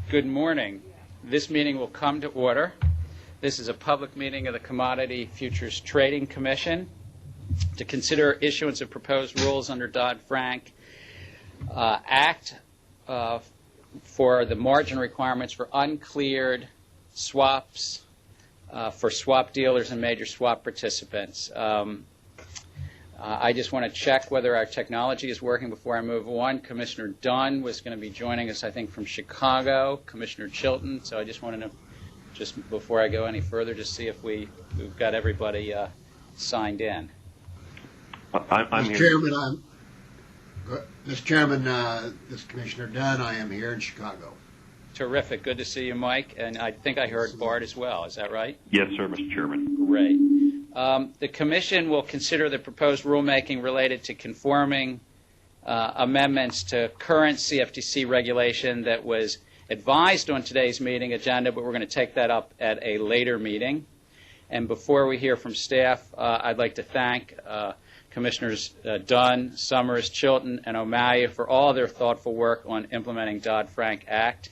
Good morning. This meeting will come to order. This is a public meeting of the Commodity Futures Trading Commission to consider issuance of proposed rules under Dodd-Frank Act for the margin requirements for uncleared swaps for swap dealers and major swap participants. I just want to check whether our technology is working before I move on. Commissioner Dunn was going to be joining us, I think, from Chicago. Commissioner Chilton. So I just wanted to, just before I go any further, just see if we've got everybody signed in. I'm here. Chairman, Mr. Chairman, this is Commissioner Dunn. I am here in Chicago. Terrific. Good to see you, Mike. And I think I heard Bart as well. Is that right? Yes, sir, Mr. Chairman. Great. The Commission will consider the proposed rulemaking related to conforming amendments to current CFTC regulation that was advised on today's meeting agenda, but we're going to take that up at a later meeting. And before we hear from staff, I'd like to thank Commissioners Dunn, Summers, Chilton, and O'Malley for all their thoughtful work on implementing Dodd-Frank Act.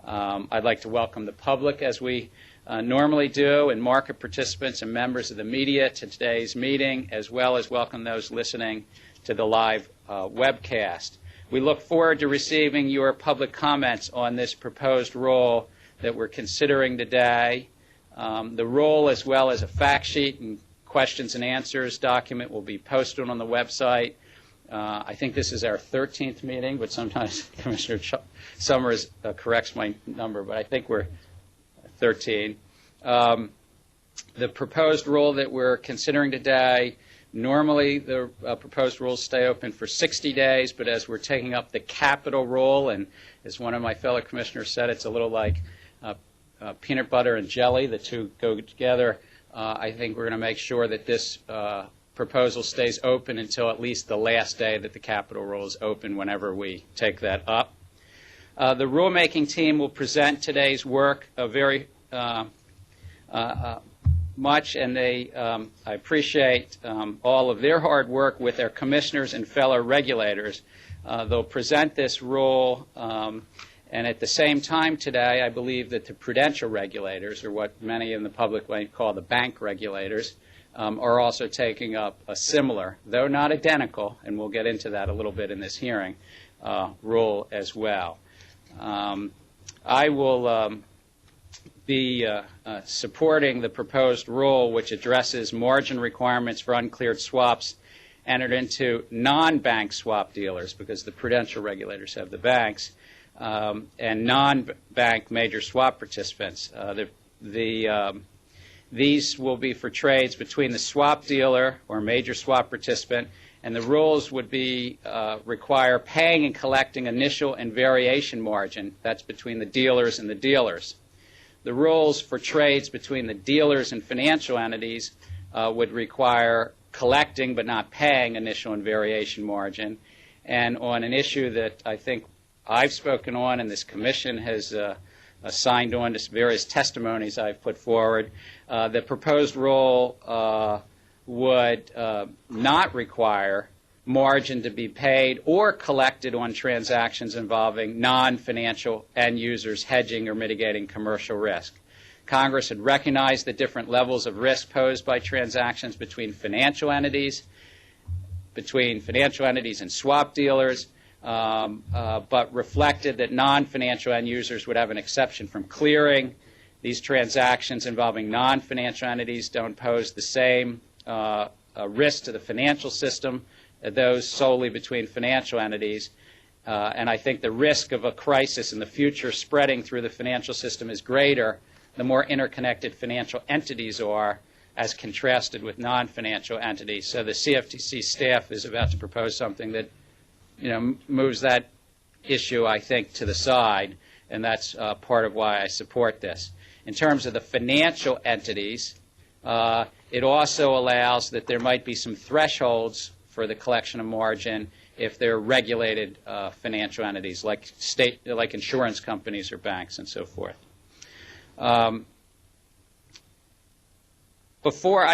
I'd like to welcome the public, as we normally do, and market participants and members of the media to today's meeting, as well as welcome those listening to the live webcast. We look forward to receiving your public comments on this proposed rule that we're considering today. The rule, as well as a fact sheet and questions and answers document, will be posted on the website. I think this is our 13th meeting, but sometimes Commissioner Summers corrects my number, but I think we're 13. The proposed rule that we're considering today, normally the proposed rules stay open for 60 days, but as we're taking up the capital rule, and as one of my fellow commissioners said, it's a little like peanut butter and jelly, the two go together. I think we're going to make sure that this proposal stays open until at least the last day that the capital rule is open whenever we take that up. The rulemaking team will present today's work very much, and I appreciate all of their hard work with their commissioners and fellow regulators. They'll present this rule, and at the same time today, I believe that the prudential regulators, or what many in the public might call the bank regulators, are also taking up a similar, though not identical, and we'll get into that a little bit in this hearing, rule as well. I will be supporting the proposed rule, which addresses margin requirements for uncleared swaps entered into non-bank swap dealers, because the prudential regulators have the banks, and non-bank major swap participants. These will be for trades between the swap dealer or major swap participant, and the rules would be require paying and collecting initial and variation margin. That's between the dealers and the dealers. The rules for trades between the dealers and financial entities would require collecting but not paying initial and variation margin. And on an issue that I think I've spoken on and this commission has signed on to various testimonies I've put forward, the proposed rule would not require margin to be paid or collected on transactions involving non-financial end users hedging or mitigating commercial risk. Congress had recognized the different levels of risk posed by transactions between financial entities and swap dealers, but reflected that non-financial end users would have an exception from clearing. These transactions involving non-financial entities don't pose the same risk to the financial system as those solely between financial entities. And I think the risk of a crisis in the future spreading through the financial system is greater the more interconnected financial entities are as contrasted with non-financial entities. So the CFTC staff is about to propose something that moves that issue, I think, to the side, and that's part of why I support this. In terms of the financial entities, it also allows that there might be some thresholds for the collection of margin if they're regulated financial entities like insurance companies or banks and so forth. I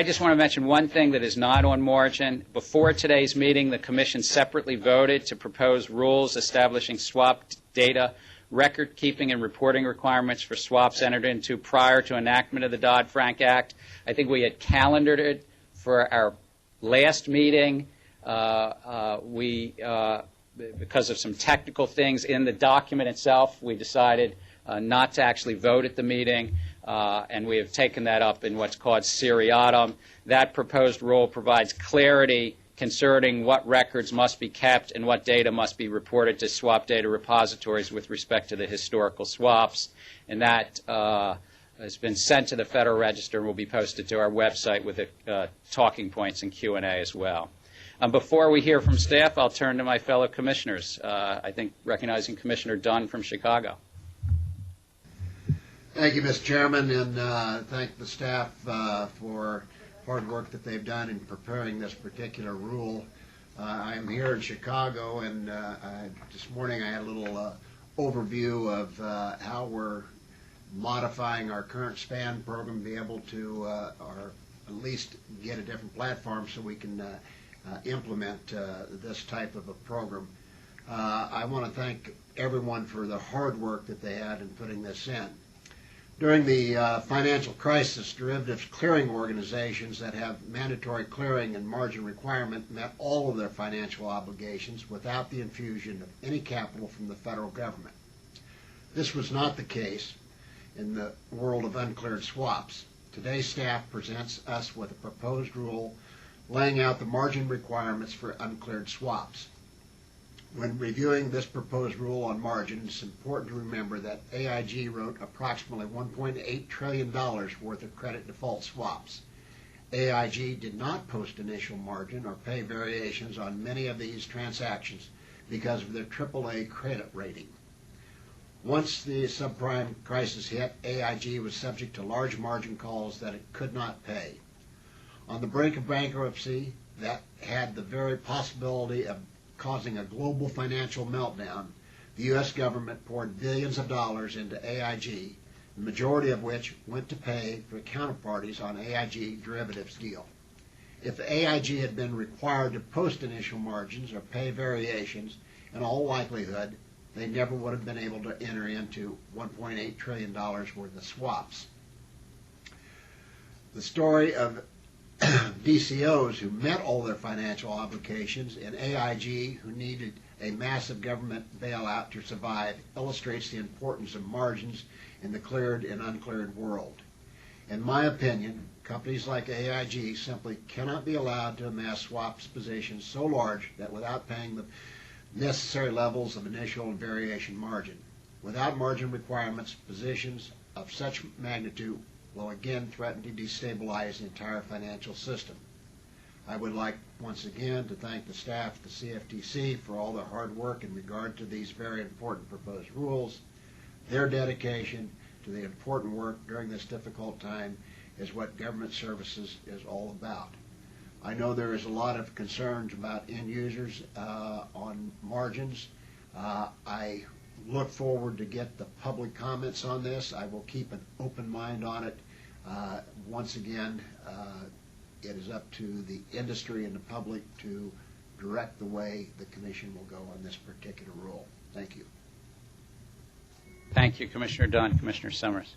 just want to mention one thing that is not on margin. Before today's meeting, the Commission separately voted to propose rules establishing swap data record-keeping and reporting requirements for swaps entered into prior to enactment of the Dodd-Frank Act. I think we had calendared it for our last meeting. Because of some technical things in the document itself, we decided not to actually vote at the meeting, and we have taken that up in what's called seriatim. That proposed rule provides clarity concerning what records must be kept and what data must be reported to swap data repositories with respect to the historical swaps, and that has been sent to the Federal Register and will be posted to our website with the talking points and Q&A as well. Before we hear from staff, I'll turn to my fellow commissioners, I think recognizing Commissioner Dunn from Chicago. Thank you, Mr. Chairman, and thank the staff for hard work that they've done in preparing this particular rule. I'm here in Chicago, and this morning I had a little overview of how we're modifying our current SPAN program to be able to, or at least get a different platform so we can implement this type of a program. I want to thank everyone for the hard work that they had in putting this in. During the financial crisis, derivatives clearing organizations that have mandatory clearing and margin requirement met all of their financial obligations without the infusion of any capital from the federal government. This was not the case in the world of uncleared swaps. Today, staff presents us with a proposed rule laying out the margin requirements for uncleared swaps. When reviewing this proposed rule on margin, it's important to remember that AIG wrote approximately $1.8 trillion worth of credit default swaps. AIG did not post initial margin or pay variations on many of these transactions because of their AAA credit rating. Once the subprime crisis hit, AIG was subject to large margin calls that it could not pay. On the brink of bankruptcy, that had the very possibility of causing a global financial meltdown, the U.S. government poured billions of dollars into AIG, the majority of which went to pay for counterparties on AIG derivatives deal. If AIG had been required to post initial margins or pay variations, in all likelihood, they never would have been able to enter into $1.8 trillion worth of swaps. The story of DCOs who met all their financial obligations and AIG who needed a massive government bailout to survive illustrates the importance of margins in the cleared and uncleared world. In my opinion, companies like AIG simply cannot be allowed to amass swaps positions so large that without paying the necessary levels of initial and variation margin. Without margin requirements, positions of such magnitude will again threaten to destabilize the entire financial system. I would like once again to thank the staff at the CFTC for all their hard work in regard to these very important proposed rules. Their dedication to the important work during this difficult time is what government services is all about. I know there is a lot of concerns about end users on margins. I look forward to get the public comments on this. I will keep an open mind on it. Once again, it is up to the industry and the public to direct the way the Commission will go on this particular rule. Thank you. Thank you, Commissioner Dunn. Commissioner Summers.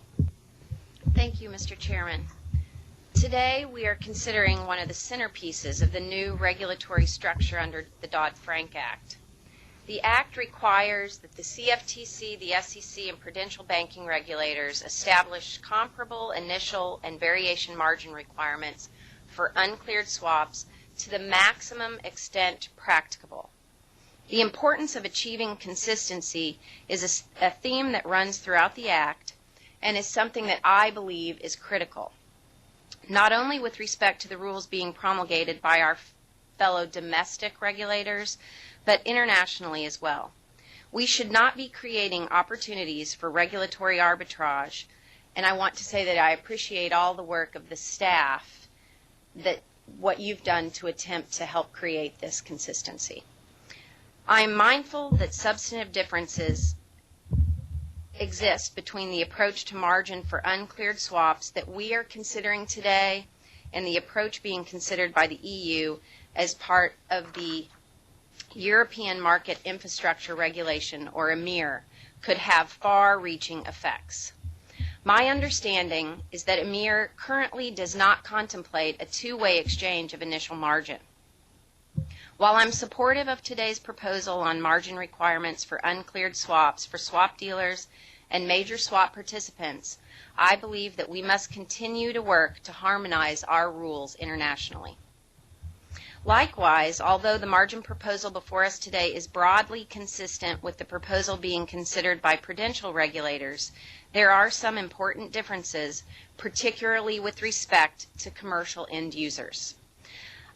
Thank you, Mr. Chairman. Today we are considering one of the centerpieces of the new regulatory structure under the Dodd-Frank Act. The Act requires that the CFTC, the SEC, and prudential banking regulators establish comparable initial and variation margin requirements for uncleared swaps to the maximum extent practicable. The importance of achieving consistency is a theme that runs throughout the Act and is something that I believe is critical, not only with respect to the rules being promulgated by our fellow domestic regulators, but internationally as well. We should not be creating opportunities for regulatory arbitrage, and I want to say that I appreciate all the work of the staff, that what you've done to attempt to help create this consistency. I am mindful that substantive differences exist between the approach to margin for uncleared swaps that we are considering today and the approach being considered by the EU as part of the European Market Infrastructure Regulation, or EMIR, could have far-reaching effects. My understanding is that EMIR currently does not contemplate a two-way exchange of initial margin. While I'm supportive of today's proposal on margin requirements for uncleared swaps for swap dealers and major swap participants, I believe that we must continue to work to harmonize our rules internationally. Likewise, although the margin proposal before us today is broadly consistent with the proposal being considered by prudential regulators, there are some important differences, particularly with respect to commercial end users.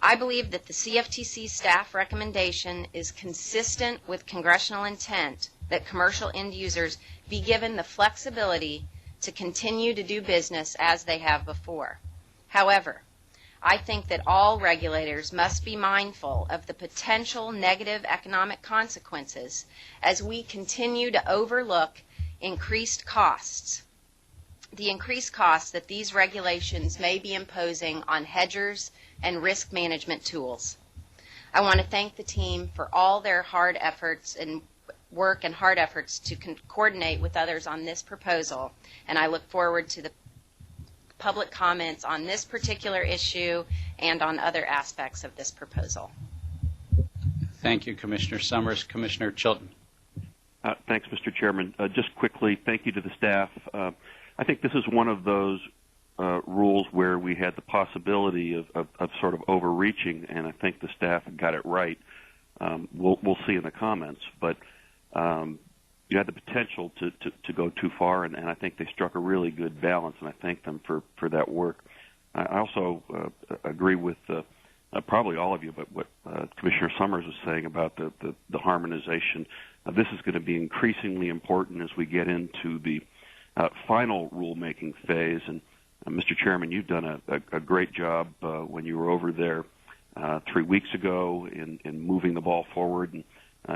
I believe that the CFTC staff recommendation is consistent with congressional intent that commercial end users be given the flexibility to continue to do business as they have before. However, I think that all regulators must be mindful of the potential negative economic consequences as we continue to overlook increased costs, the increased costs that these regulations may be imposing on hedgers and risk management tools. I want to thank the team for all their hard efforts and work and hard efforts to coordinate with others on this proposal, and I look forward to the public comments on this particular issue and on other aspects of this proposal. Thank you, Commissioner Summers. Commissioner Chilton. Thanks, Mr. Chairman. Just quickly, thank you to the staff. I think this is one of those rules where we had the possibility of sort of overreaching, and I think the staff got it right. We'll see in the comments, but you had the potential to go too far, and I think they struck a really good balance, and I thank them for that work. I also agree with probably all of you, but what Commissioner Summers was saying about the harmonization. This is going to be increasingly important as we get into the final rulemaking phase. And Mr. Chairman, you've done a great job when you were over there 3 weeks ago in moving the ball forward. And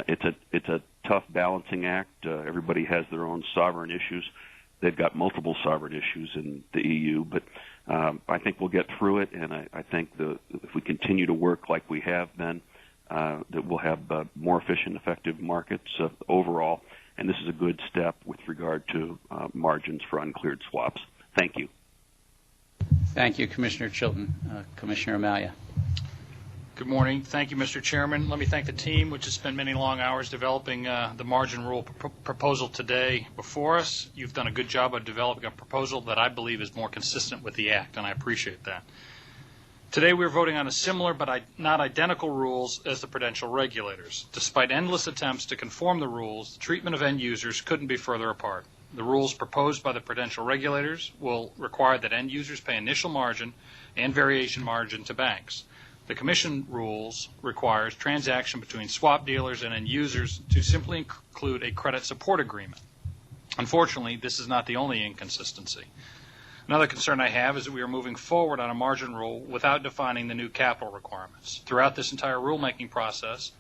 it's a tough balancing act. Everybody has their own sovereign issues. They've got multiple sovereign issues in the EU, but I think we'll get through it. And I think if we continue to work like we have been, that we'll have more efficient, effective markets overall. And this is a good step with regard to margins for uncleared swaps. Thank you. Thank you, Commissioner Chilton. Commissioner Amalia. Good morning. Thank you, Mr. Chairman. Let me thank the team, which has spent many long hours developing the margin rule proposal today before us. You've done a good job of developing a proposal that I believe is more consistent with the Act, and I appreciate that. Today we're voting on a similar but not identical rules as the prudential regulators. Despite endless attempts to conform the rules, the treatment of end users couldn't be further apart. The rules proposed by the prudential regulators will require that end users pay initial margin and variation margin to banks. The Commission rules requires transaction between swap dealers and end users to simply include a credit support agreement. Unfortunately, this is not the only inconsistency. Another concern I have is that we are moving forward on a margin rule without defining the new capital requirements. Throughout this entire rulemaking process,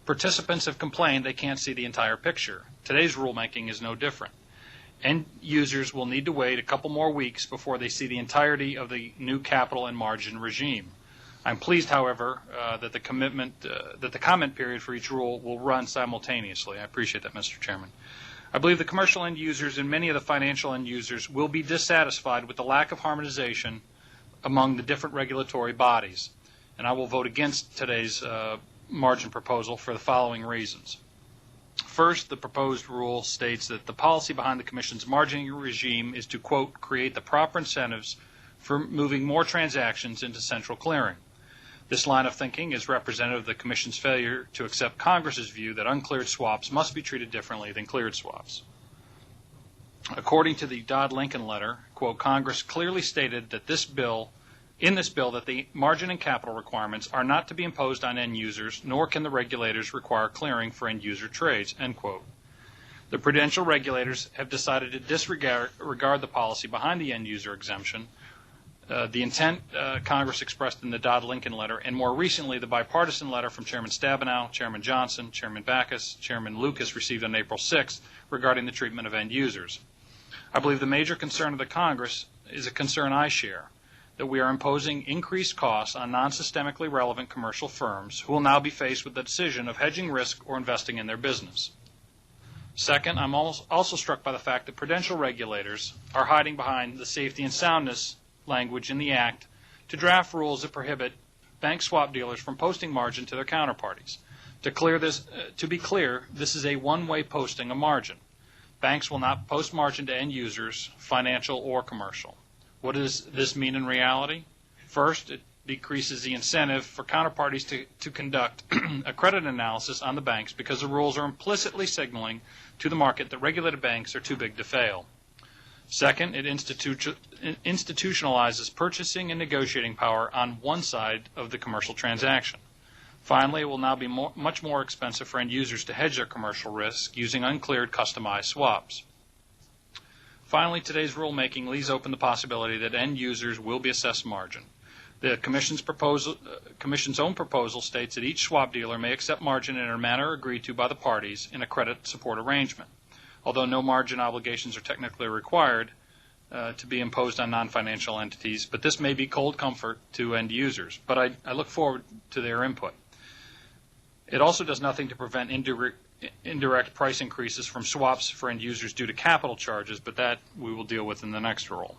participants have complained they can't see the entire picture. Today's rulemaking is no different. End users will need to wait a couple more weeks before they see the entirety of the new capital and margin regime. I'm pleased, however, that the comment period for each rule will run simultaneously. I appreciate that, Mr. Chairman. I believe the commercial end users and many of the financial end users will be dissatisfied with the lack of harmonization among the different regulatory bodies, and I will vote against today's margin proposal for the following reasons. First, the proposed rule states that the policy behind the Commission's margining regime is to, quote, create the proper incentives for moving more transactions into central clearing. This line of thinking is representative of the Commission's failure to accept Congress's view that uncleared swaps must be treated differently than cleared swaps. According to the Dodd-Lincoln letter, quote, Congress clearly stated that in this bill that the margin and capital requirements are not to be imposed on end users, nor can the regulators require clearing for end user trades, end quote. The prudential regulators have decided to disregard the policy behind the end user exemption, the intent Congress expressed in the Dodd-Lincoln letter, and more recently the bipartisan letter from Chairman Stabenow, Chairman Johnson, Chairman Backus, Chairman Lucas received on April 6th regarding the treatment of end users. I believe the major concern of the Congress is a concern I share, that we are imposing increased costs on non-systemically relevant commercial firms who will now be faced with the decision of hedging risk or investing in their business. Second, I'm also struck by the fact that prudential regulators are hiding behind the safety and soundness language in the Act to draft rules that prohibit bank swap dealers from posting margin to their counterparties. To be clear, this is a one-way posting of margin. Banks will not post margin to end users, financial or commercial. What does this mean in reality? First, it decreases the incentive for counterparties to conduct a credit analysis on the banks because the rules are implicitly signaling to the market that regulated banks are too big to fail. Second, it institutionalizes purchasing and negotiating power on one side of the commercial transaction. Finally, it will now be much more expensive for end users to hedge their commercial risk using uncleared customized swaps. Finally, today's rulemaking leaves open the possibility that end users will be assessed margin. The Commission's own proposal states that each swap dealer may accept margin in a manner agreed to by the parties in a credit support arrangement, although no margin obligations are technically required to be imposed on non-financial entities, but this may be cold comfort to end users. But I look forward to their input. It also does nothing to prevent indirect price increases from swaps for end users due to capital charges, but that we will deal with in the next rule.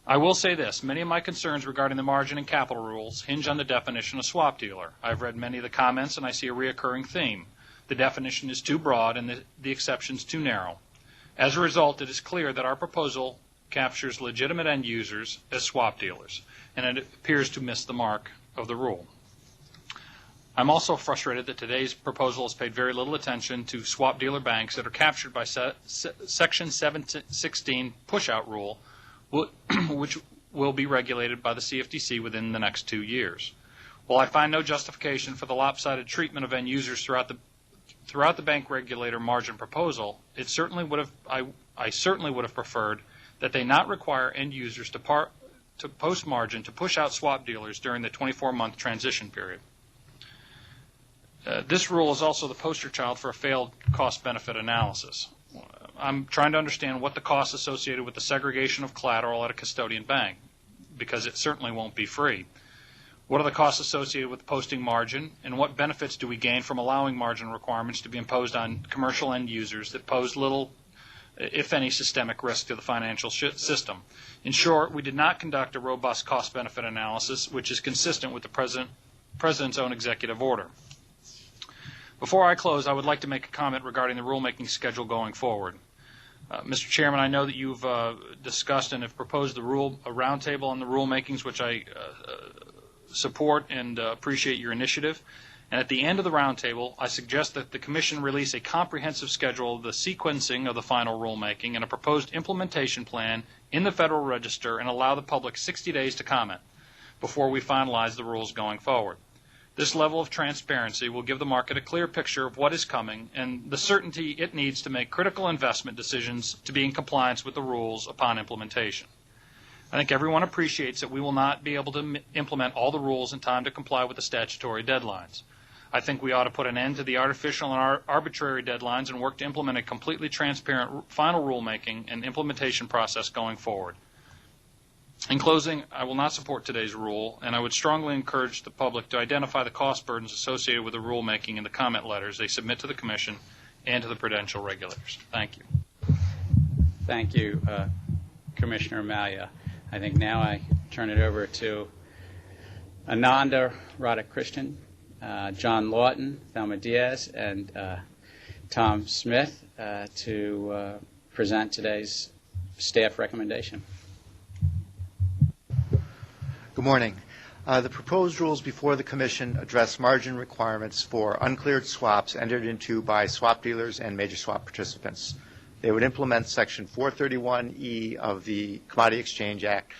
I will say this. Many of my concerns regarding the margin and capital rules hinge on the definition of swap dealer. I've read many of the comments, and I see a reoccurring theme. The definition is too broad and the exceptions too narrow. As a result, it is clear that our proposal captures legitimate end users as swap dealers, and it appears to miss the mark of the rule. I'm also frustrated that today's proposal has paid very little attention to swap dealer banks that are captured by Section 716 push-out rule, which will be regulated by the CFTC within the next 2 years. While I find no justification for the lopsided treatment of end users throughout the bank regulator margin proposal, I certainly would have preferred that they not require end users to post margin to push out swap dealers during the 24-month transition period. This rule is also the poster child for a failed cost-benefit analysis. I'm trying to understand what the costs associated with the segregation of collateral at a custodian bank, because it certainly won't be free. What are the costs associated with posting margin, and what benefits do we gain from allowing margin requirements to be imposed on commercial end users that pose little, if any, systemic risk to the financial system? In short, we did not conduct a robust cost-benefit analysis, which is consistent with the President's own executive order. Before I close, I would like to make a comment regarding the rulemaking schedule going forward. Mr. Chairman, I know that you've discussed and have proposed a roundtable on the rulemakings, which I support and appreciate your initiative. And at the end of the roundtable, I suggest that the Commission release a comprehensive schedule of the sequencing of the final rulemaking and a proposed implementation plan in the Federal Register and allow the public 60 days to comment before we finalize the rules going forward. This level of transparency will give the market a clear picture of what is coming and the certainty it needs to make critical investment decisions to be in compliance with the rules upon implementation. I think everyone appreciates that we will not be able to implement all the rules in time to comply with the statutory deadlines. I think we ought to put an end to the artificial and arbitrary deadlines and work to implement a completely transparent final rulemaking and implementation process going forward. In closing, I will not support today's rule, and I would strongly encourage the public to identify the cost burdens associated with the rulemaking in the comment letters they submit to the Commission and to the prudential regulators. Thank you. Thank you, Commissioner Malia. I think now I turn it over to Ananda Radhakrishnan, John Lawton, Thelma Diaz, and Tom Smith to present today's staff recommendation. Good morning. The proposed rules before the Commission address margin requirements for uncleared swaps entered into by swap dealers and major swap participants. They would implement Section 431E of the Commodity Exchange Act,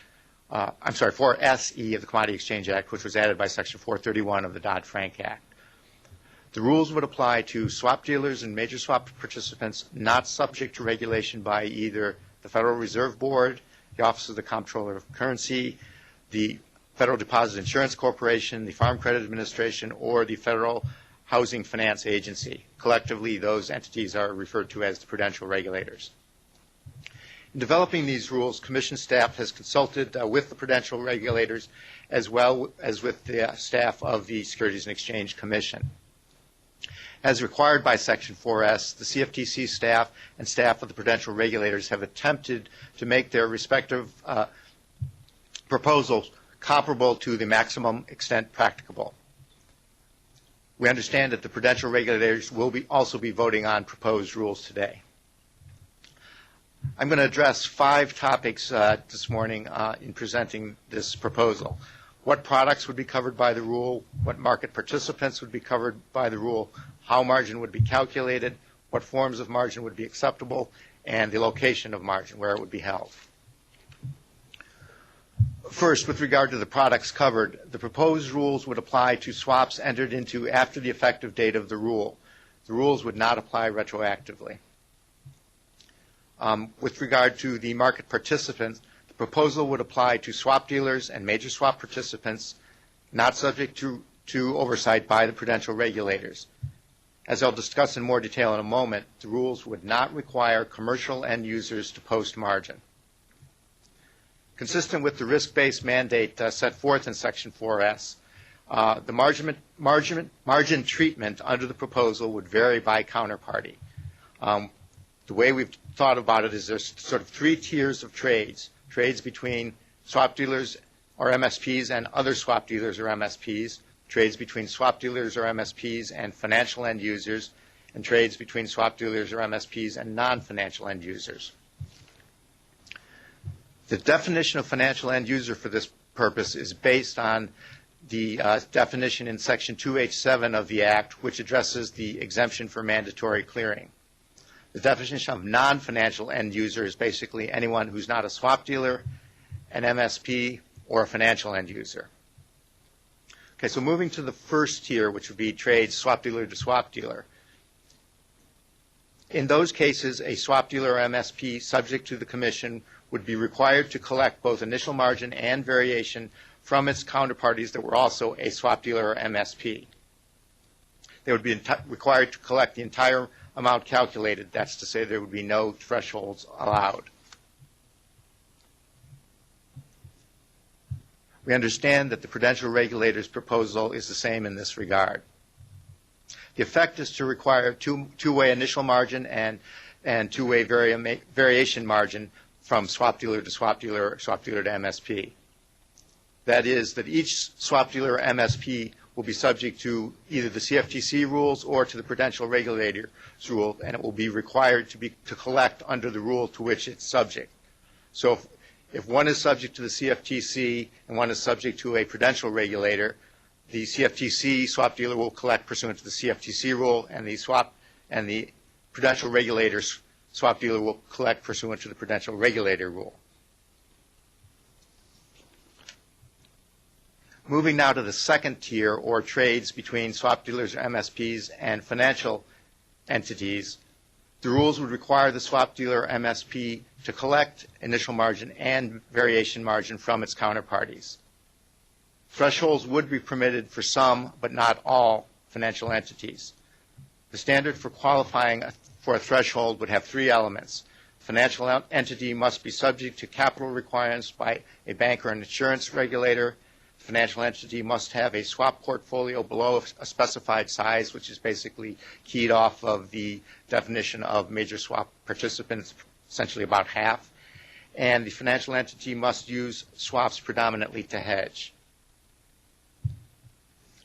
4SE of the Commodity Exchange Act, which was added by Section 431 of the Dodd-Frank Act. The rules would apply to swap dealers and major swap participants not subject to regulation by either the Federal Reserve Board, the Office of the Comptroller of Currency, the Federal Deposit Insurance Corporation, the Farm Credit Administration, or the Federal Housing Finance Agency. Collectively, those entities are referred to as the prudential regulators. In developing these rules, Commission staff has consulted with the prudential regulators as well as with the staff of the Securities and Exchange Commission. As required by Section 4S, the CFTC staff and staff of the prudential regulators have attempted to make their respective proposals comparable to the maximum extent practicable. We understand that the prudential regulators will also be voting on proposed rules today. I'm going to address 5 topics this morning in presenting this proposal. What products would be covered by the rule, what market participants would be covered by the rule, how margin would be calculated, what forms of margin would be acceptable, and the location of margin, where it would be held. First, with regard to the products covered, the proposed rules would apply to swaps entered into after the effective date of the rule. The rules would not apply retroactively. With regard to the market participants, the proposal would apply to swap dealers and major swap participants not subject to oversight by the prudential regulators. As I'll discuss in more detail in a moment, the rules would not require commercial end users to post margin. Consistent with the risk-based mandate set forth in Section 4S, the margin treatment under the proposal would vary by counterparty. The way we've thought about it is there's sort of 3 tiers of trades between swap dealers or MSPs and other swap dealers or MSPs, trades between swap dealers or MSPs and financial end users, and trades between swap dealers or MSPs and non-financial end users. The definition of financial end user for this purpose is based on the definition in Section 2H7 of the Act, which addresses the exemption for mandatory clearing. The definition of non-financial end user is basically anyone who's not a swap dealer, an MSP, or a financial end user. Okay, so moving to the first tier, which would be trades swap dealer to swap dealer. In those cases, a swap dealer or MSP subject to the commission would be required to collect both initial margin and variation from its counterparties that were also a swap dealer or MSP. They would be required to collect the entire amount calculated. That's to say there would be no thresholds allowed. We understand that the prudential regulator's proposal is the same in this regard. The effect is to require two-way initial margin and two-way variation margin from swap dealer to swap dealer or swap dealer to MSP. That is, that each swap dealer or MSP will be subject to either the CFTC rules or to the prudential regulator's rule, and it will be required to collect under the rule to which it's subject. So if one is subject to the CFTC and one is subject to a prudential regulator, the CFTC swap dealer will collect pursuant to the CFTC rule, and the prudential regulator's swap dealer will collect pursuant to the prudential regulator rule. Moving now to the second tier, or trades between swap dealers or MSPs and financial entities, the rules would require the swap dealer or MSP to collect initial margin and variation margin from its counterparties. Thresholds would be permitted for some, but not all, financial entities. The standard for qualifying for a threshold would have 3 elements. The financial entity must be subject to capital requirements by a bank or an insurance regulator. The financial entity must have a swap portfolio below a specified size, which is basically keyed off of the definition of major swap participants, essentially about half. And the financial entity must use swaps predominantly to hedge.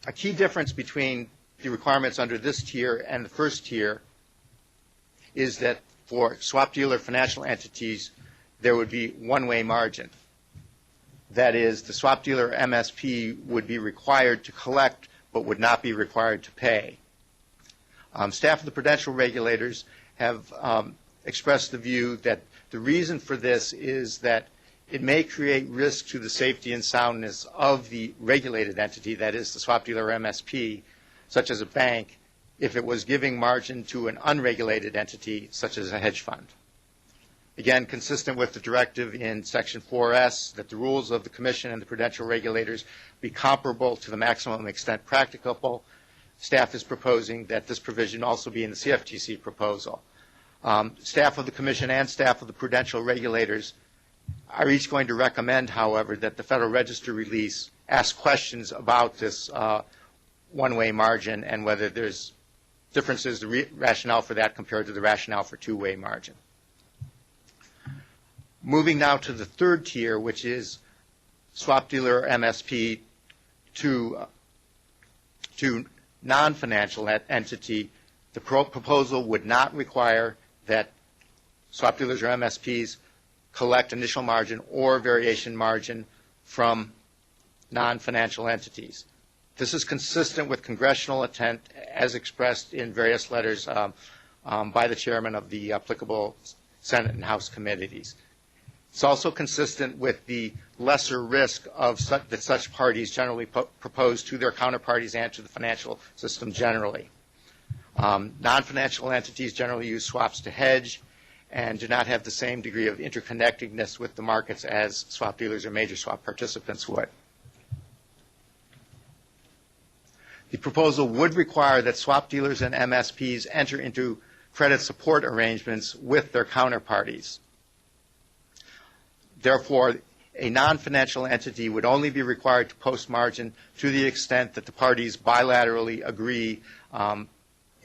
A key difference between the requirements under this tier and the first tier is that for swap dealer financial entities, there would be one-way margin. That is, the swap dealer MSP would be required to collect but would not be required to pay. Staff of the prudential regulators have expressed the view that the reason for this is that it may create risk to the safety and soundness of the regulated entity, that is, the swap dealer MSP, such as a bank, if it was giving margin to an unregulated entity, such as a hedge fund. Again, consistent with the directive in Section 4S that the rules of the Commission and the prudential regulators be comparable to the maximum extent practicable, staff is proposing that this provision also be in the CFTC proposal. Staff of the Commission and staff of the prudential regulators are each going to recommend, however, that the Federal Register release ask questions about this one-way margin and whether there's difference is the rationale for that compared to the rationale for two-way margin. Moving now to the third tier, which is swap dealer MSP to non-financial entity, the proposal would not require that swap dealers or MSPs collect initial margin or variation margin from non-financial entities. This is consistent with congressional intent as expressed in various letters by the chairman of the applicable Senate and House committees. It's also consistent with the lesser risk that such parties generally propose to their counterparties and to the financial system generally. Non-financial entities generally use swaps to hedge and do not have the same degree of interconnectedness with the markets as swap dealers or major swap participants would. The proposal would require that swap dealers and MSPs enter into credit support arrangements with their counterparties. Therefore, a non-financial entity would only be required to post margin to the extent that the parties bilaterally agree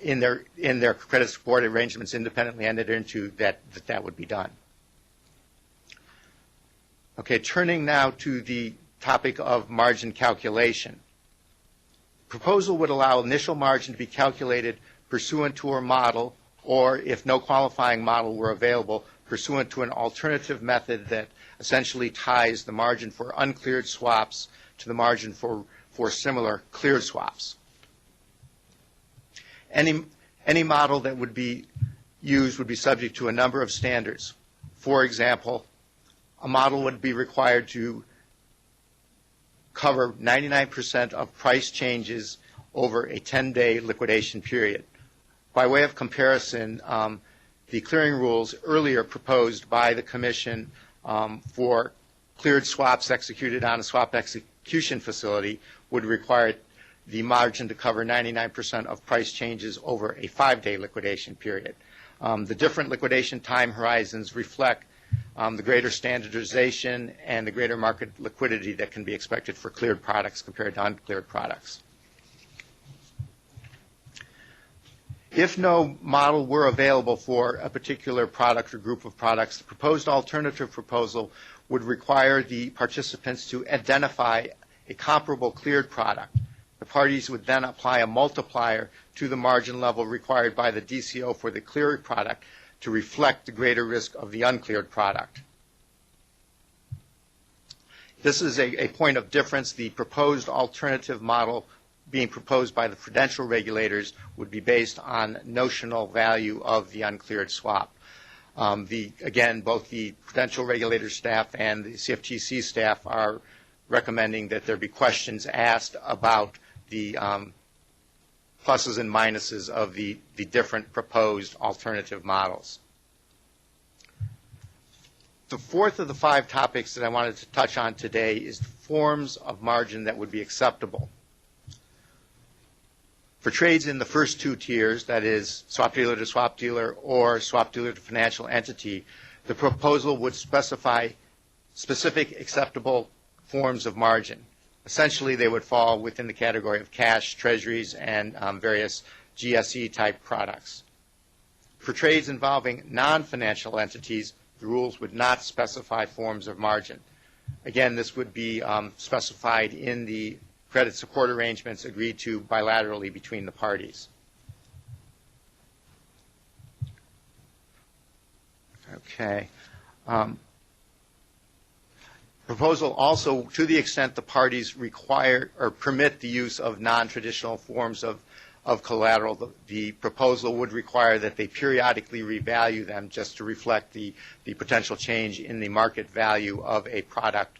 in their credit support arrangements independently entered into that would be done. Okay, turning now to the topic of margin calculation. Proposal would allow initial margin to be calculated pursuant to a model, or if no qualifying model were available, pursuant to an alternative method that essentially ties the margin for uncleared swaps to the margin for similar cleared swaps. Any model that would be used would be subject to a number of standards. For example, a model would be required to cover 99% of price changes over a 10-day liquidation period. By way of comparison, the clearing rules earlier proposed by the Commission for cleared swaps executed on a swap execution facility would require the margin to cover 99% of price changes over a 5-day liquidation period. The different liquidation time horizons reflect the greater standardization and the greater market liquidity that can be expected for cleared products compared to uncleared products. If no model were available for a particular product or group of products, the proposed alternative proposal would require the participants to identify a comparable cleared product. The parties would then apply a multiplier to the margin level required by the DCO for the cleared product to reflect the greater risk of the uncleared product. This is a point of difference. The proposed alternative model being proposed by the prudential regulators would be based on notional value of the uncleared swap. Again, both the prudential regulator staff and the CFTC staff are recommending that there be questions asked about the pluses and minuses of the different proposed alternative models. The fourth of the 5 topics that I wanted to touch on today is the forms of margin that would be acceptable. For trades in the first 2 tiers, that is swap dealer to swap dealer or swap dealer to financial entity, the proposal would specify specific acceptable forms of margin. Essentially, they would fall within the category of cash, treasuries, and various GSE-type products. For trades involving non-financial entities, the rules would not specify forms of margin. Again, this would be specified in the credit support arrangements agreed to bilaterally between the parties. Okay. Proposal also, to the extent the parties require or permit the use of non-traditional forms of collateral, the proposal would require that they periodically revalue them just to reflect the potential change in the market value of a product.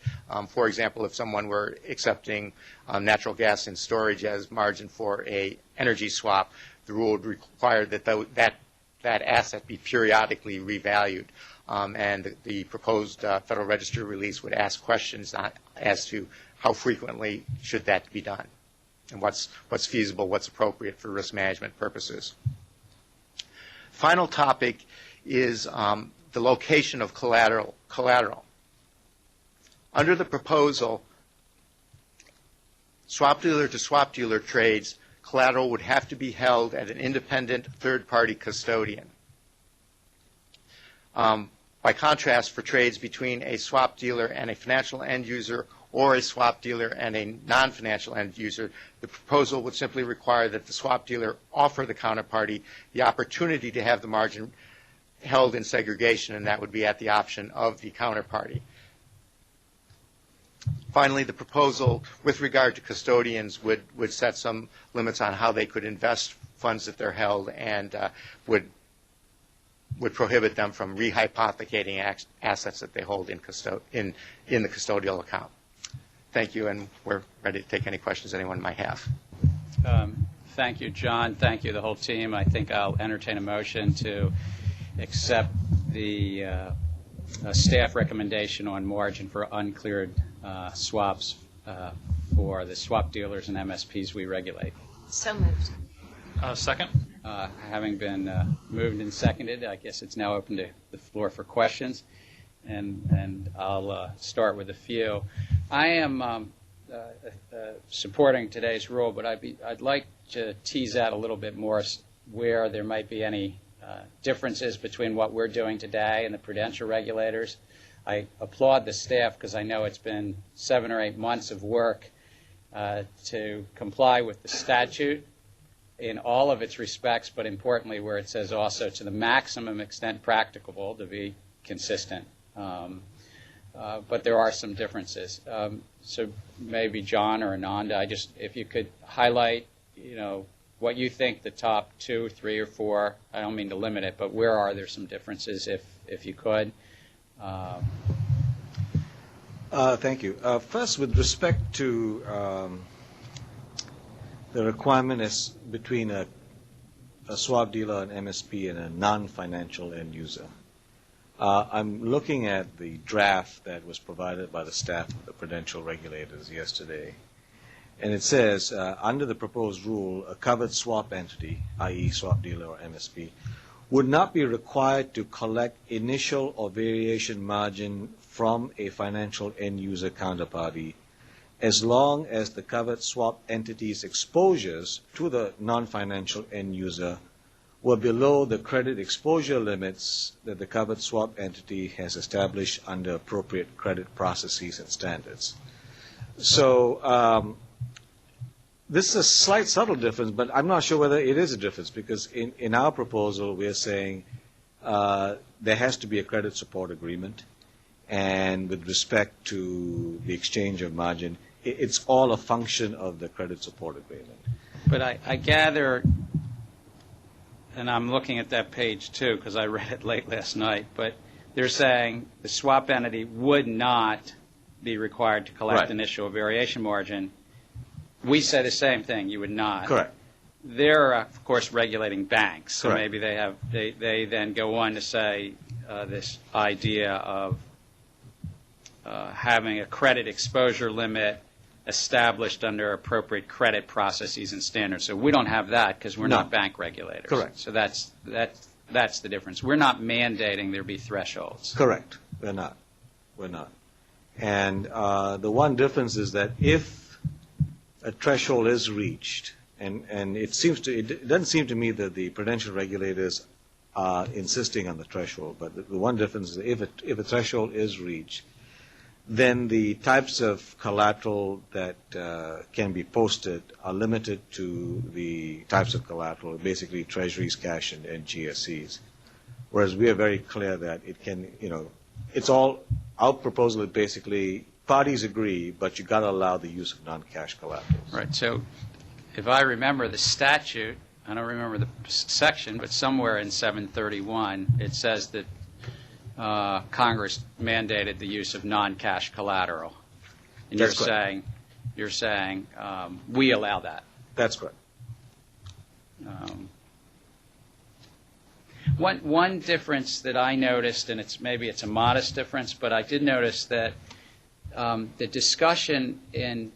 For example, if someone were accepting natural gas in storage as margin for a energy swap, the rule would require that that asset be periodically revalued. And the proposed Federal Register release would ask questions as to how frequently should that be done and what's feasible, what's appropriate for risk management purposes. Final topic is the location of collateral. Under the proposal, swap dealer to swap dealer trades, collateral would have to be held at an independent third-party custodian. By contrast, for trades between a swap dealer and a financial end user or a swap dealer and a non-financial end user, the proposal would simply require that the swap dealer offer the counterparty the opportunity to have the margin held in segregation, and that would be at the option of the counterparty. Finally, the proposal with regard to custodians would set some limits on how they could invest funds that they're held, and would prohibit them from rehypothecating assets that they hold in the custodial account. Thank you, and we're ready to take any questions anyone might have. Thank you, John. Thank you, the whole team. I think I'll entertain a motion to accept the staff recommendation on margin for uncleared swaps for the swap dealers and MSPs we regulate. So moved. Second? Having been moved and seconded, I guess it's now open to the floor for questions, and I'll start with a few. I am supporting today's rule, but I'd like to tease out a little bit more where there might be any differences between what we're doing today and the prudential regulators. I applaud the staff because I know it's been 7 or 8 months of work to comply with the statute in all of its respects, but importantly where it says also to the maximum extent practicable to be consistent. But there are some differences. So maybe John or Ananda, if you could highlight, what you think the top 2, 3, or 4. I don't mean to limit it, but where are there some differences, if you could? Thank you. First, with respect to the requirement is between a swap dealer, an MSP, and a non-financial end user. I'm looking at the draft that was provided by the staff of the prudential regulators yesterday, and it says, under the proposed rule, a covered swap entity, i.e. swap dealer or MSP, would not be required to collect initial or variation margin from a financial end user counterparty as long as the covered swap entity's exposures to the non-financial end user were below the credit exposure limits that the covered swap entity has established under appropriate credit processes and standards. So this is a slight subtle difference, but I'm not sure whether it is a difference, because in our proposal we are saying there has to be a credit support agreement, and with respect to the exchange of margin, it's all a function of the credit support agreement. But I gather, and I'm looking at that page too because I read it late last night, but they're saying the swap entity would not be required to collect Right. initial variation margin. We say the same thing. You would not. Correct. They're, of course, regulating banks. So Correct. maybe they then go on to say this idea of having a credit exposure limit established under appropriate credit processes and standards. So we don't have that because we're No. not bank regulators. Correct. So that's the difference. We're not mandating there be thresholds. Correct. We're not. We're not. And the one difference is that if a threshold is reached, and it doesn't seem to me that the prudential regulators are insisting on the threshold, but the one difference is if a threshold is reached, then the types of collateral that can be posted are limited to the types of collateral, basically treasuries, cash, and GSEs. Whereas we are very clear that it can, it's all, our proposal is basically parties agree, but you got to allow the use of non-cash collaterals. Right. So if I remember the statute, I don't remember the section, but somewhere in 731 it says that Congress mandated the use of non-cash collateral. And That's you're saying we allow that. That's correct. One difference that I noticed, and maybe it's a modest difference, but I did notice that the discussion in,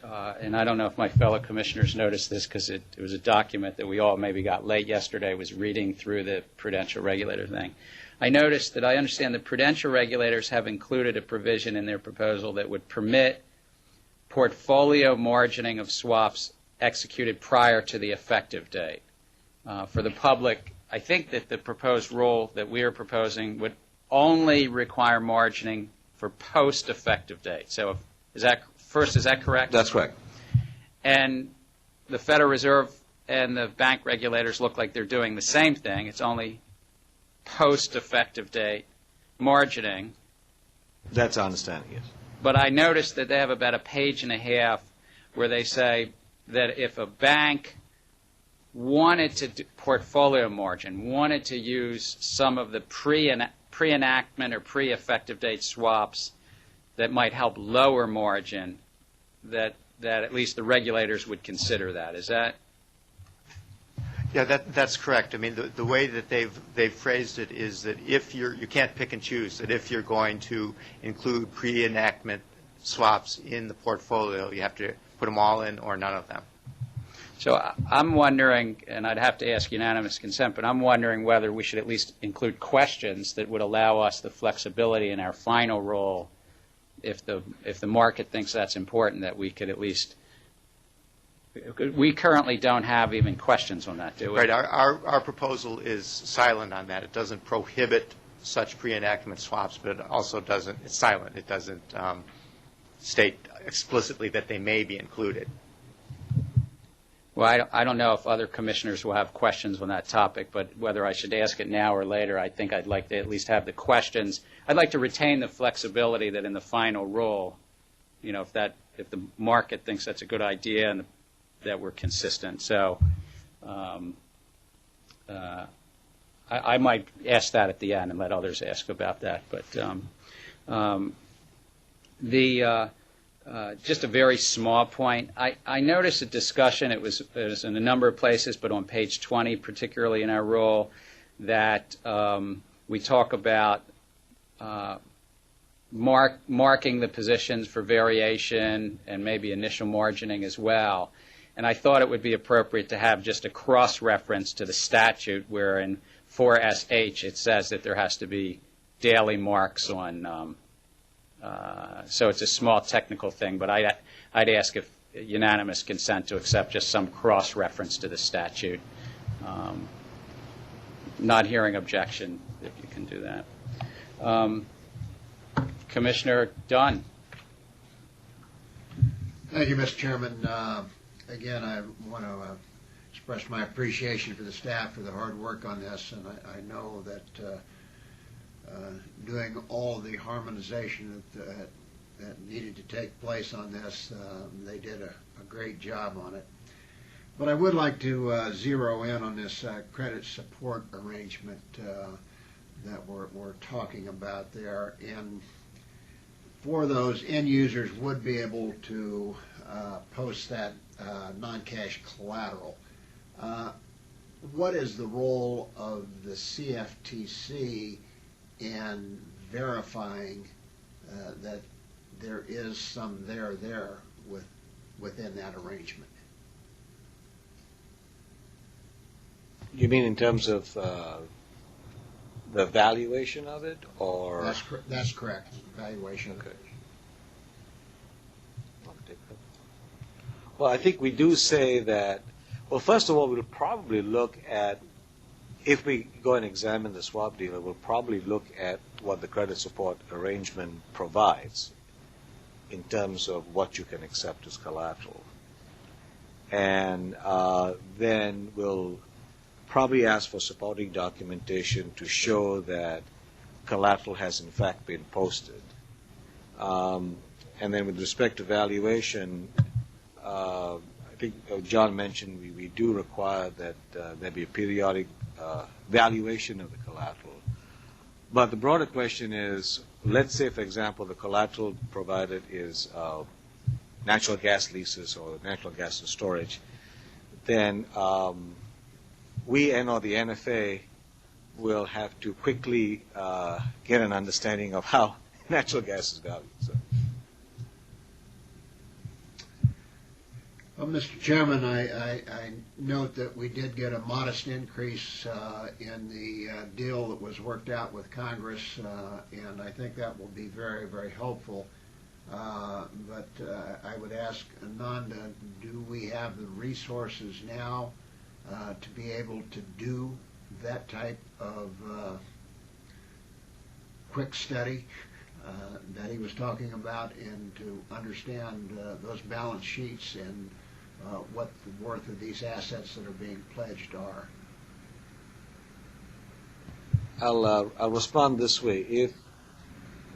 and I don't know if my fellow commissioners noticed this because it was a document that we all maybe got late yesterday, was reading through the prudential regulator thing. I noticed that I understand the prudential regulators have included a provision in their proposal that would permit portfolio margining of swaps executed prior to the effective date. For the public, I think that the proposed rule that we are proposing would only require margining for post-effective date. So is that correct? That's correct. And the Federal Reserve and the bank regulators look like they're doing the same thing. It's only post-effective date margining. That's our understanding, yes. But I noticed that they have about a page and a half where they say that if a bank wanted to do portfolio margin, wanted to use some of the pre-enactment or pre-effective date swaps that might help lower margin, that at least the regulators would consider that. Is that? Yeah, that's correct. I mean, the way that they've phrased it is that if you can't pick and choose, that if you're going to include pre-enactment swaps in the portfolio, you have to put them all in or none of them. So I'm wondering, and I'd have to ask unanimous consent, but I'm wondering whether we should at least include questions that would allow us the flexibility in our final rule, if the market thinks that's important, that we could at least. We currently don't have even questions on that, do we? Right. Our proposal is silent on that. It doesn't prohibit such pre-enactment swaps, but it also doesn't. It's silent. It doesn't state explicitly that they may be included. Well, I don't know if other commissioners will have questions on that topic, but whether I should ask it now or later, I think I'd like to at least have the questions. I'd like to retain the flexibility that in the final rule, you know, if the market thinks that's a good idea and that we're consistent. So I might ask that at the end and let others ask about that. But just a very small point. I noticed a discussion, it was in a number of places, but on page 20, particularly in our rule, that we talk about marking the positions for variation and maybe initial margining as well. And I thought it would be appropriate to have just a cross-reference to the statute where in 4SH it says that there has to be daily marks on. So it's a small technical thing, but I'd ask if unanimous consent to accept just some cross-reference to the statute. Not hearing objection, if you can do that. Commissioner Dunn. Thank you, Mr. Chairman. Again, I want to express my appreciation for the staff for the hard work on this, and I know that doing all the harmonization that needed to take place on this, they did a great job on it. But I would like to zero in on this credit support arrangement that we're talking about there. And for those, end users would be able to post that non-cash collateral. What is the role of the CFTC in verifying that there is some there within that arrangement? You mean in terms of the valuation of it, or? That's correct. Valuation. Okay. Well, I think we do say that. Well, first of all, we'll probably look at, if we go and examine the swap dealer, we'll probably look at what the credit support arrangement provides in terms of what you can accept as collateral. And then we'll probably ask for supporting documentation to show that collateral has in fact been posted. And then with respect to valuation, I think John mentioned we do require that there be a periodic valuation of the collateral. But the broader question is, let's say, for example, the collateral provided is natural gas leases or natural gas storage, then we and/or the NFA will have to quickly get an understanding of how natural gas is valued. So. Well, Mr. Chairman, I note that we did get a modest increase in the deal that was worked out with Congress, and I think that will be very, very helpful But I would ask Ananda, do we have the resources now to be able to do that type of quick study that he was talking about, and to understand those balance sheets and what the worth of these assets that are being pledged are? I'll respond this way. If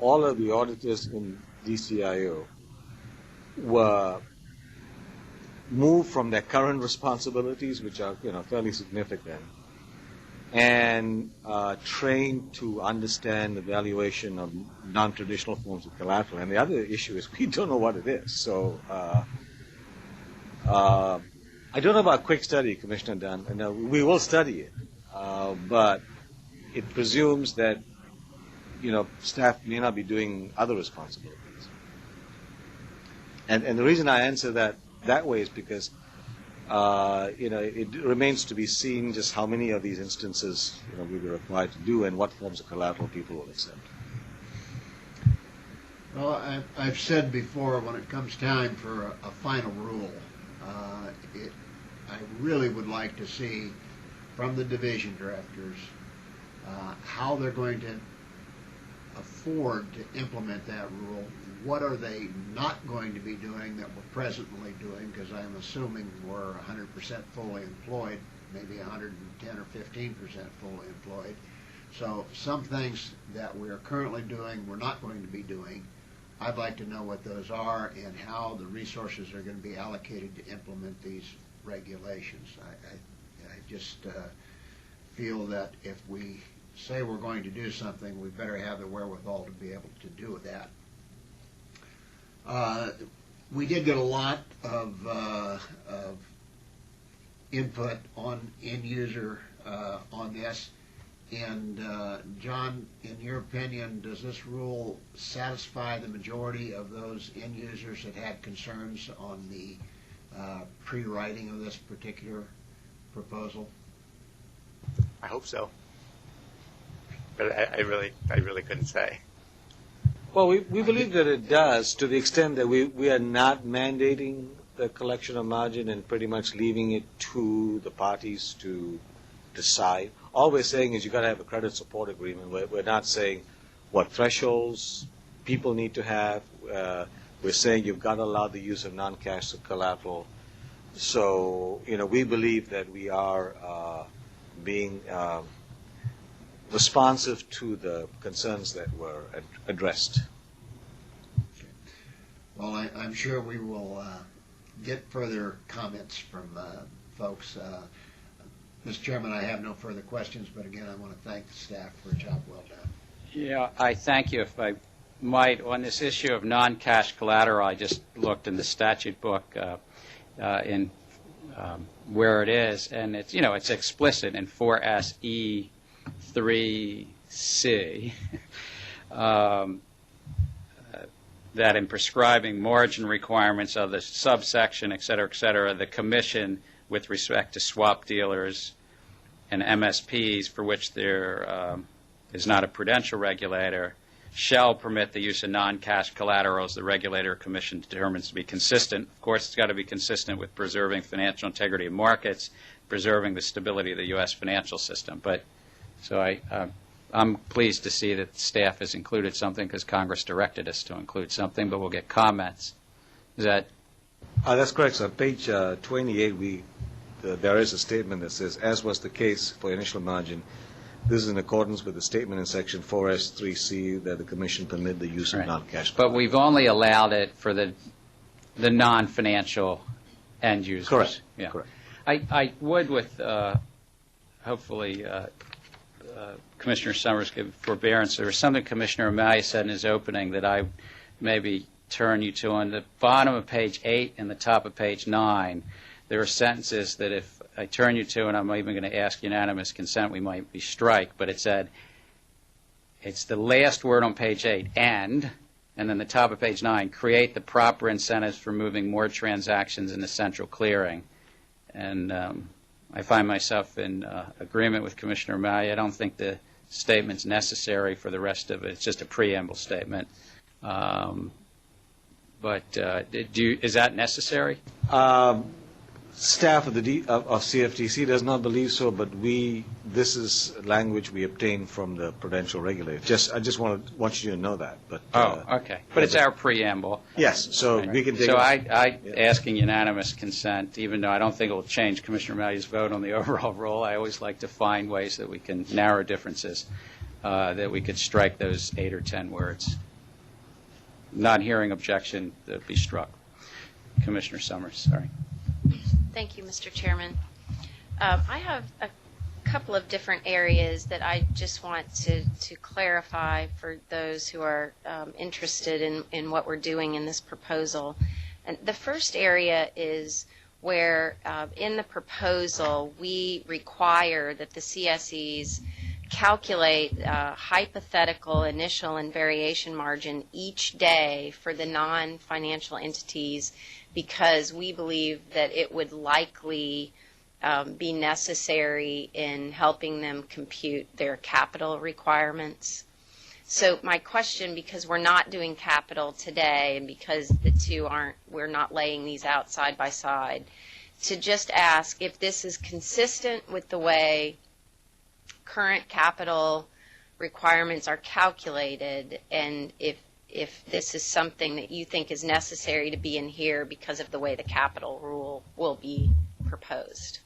all of the auditors in DCIO were moved from their current responsibilities, which are fairly significant, and trained to understand the valuation of non-traditional forms of collateral. And the other issue is we don't know what it is. So I don't know about quick study, Commissioner Dunn. And we will study it, but it presumes that staff may not be doing other responsibilities. And the reason I answer that way is because it remains to be seen just how many of these instances we were required to do and what forms of collateral people will accept. Well, I've said before, when it comes time for a final rule, I really would like to see from the division directors how they're going to afford to implement that rule. What are they not going to be doing that we're presently doing? Because I'm assuming we're 100% fully employed, maybe 110 or 15% fully employed. So some things that we're currently doing, we're not going to be doing. I'd like to know what those are and how the resources are going to be allocated to implement these regulations. I just feel that if we say we're going to do something, we better have the wherewithal to be able to do that. We did get a lot of input on end user on this. And John, in your opinion, does this rule satisfy the majority of those end users that had concerns on the pre-writing of this particular proposal? I hope so. But I really couldn't say. Well, we believe that it does, to the extent that we are not mandating the collection of margin and pretty much leaving it to the parties to decide. All we're saying is you've got to have a credit support agreement. We're not saying what thresholds people need to have. We're saying you've got to allow the use of non-cash collateral. So, we believe that we are being responsive to the concerns that were addressed. Okay. Well, I'm sure we will get further comments from folks. Mr. Chairman, I have no further questions, but again, I want to thank the staff for a job well done. Yeah, I thank you. If I might, on this issue of non-cash collateral, I just looked in the statute book in where it is, and it's it's explicit in 4SE 3C that in prescribing margin requirements of the subsection, et cetera, the Commission, with respect to swap dealers and MSPs for which there is not a prudential regulator, shall permit the use of non-cash collateral as the regulator or commission determines to be consistent. Of course, it's got to be consistent with preserving financial integrity of markets, preserving the stability of the U.S. financial system. So I'm pleased to see that the staff has included something because Congress directed us to include something, but we'll get comments. Is that? That's correct, sir. Page 28, there is a statement that says, as was the case for initial margin, this is in accordance with the statement in Section 4S3C that the Commission permit the use of non-cash. But we've only allowed it for the non-financial end users. Correct. Yeah. Correct. I would, with hopefully Commissioner Summers give forbearance. There was something Commissioner Amalia said in his opening that I maybe turn you to. On the bottom of page 8 and the top of page 9, there are sentences that if I turn you to, and I'm even going to ask unanimous consent, we might be strike, but it said, it's the last word on page 8, and then the top of page 9, create the proper incentives for moving more transactions into central clearing. And I find myself in agreement with Commissioner Amalia. I don't think the statement's necessary for the rest of it. It's just a preamble statement. but is that necessary? Staff of of CFTC does not believe so, but this is language we obtained from the prudential regulator. I just want you to know that. But okay. But it's our preamble. Yes, so Right. we can take. So asking unanimous consent, even though I don't think it will change Commissioner Malley's vote on the overall rule. I always like to find ways that we can narrow differences, that we could strike those 8 or 10 words. Not hearing objection, that be struck. Commissioner Summers, sorry. Thank you, Mr. Chairman. I have a couple of different areas that I just want to clarify for those who are interested in what we're doing in this proposal. And the first area is where in the proposal we require that the CSEs calculate hypothetical initial and variation margin each day for the non-financial entities, because we believe that it would likely be necessary in helping them compute their capital requirements. So my question, because we're not doing capital today and because we're not laying these out side by side, to just ask if this is consistent with the way current capital requirements are calculated, and if this is something that you think is necessary to be in here because of the way the capital rule will be proposed.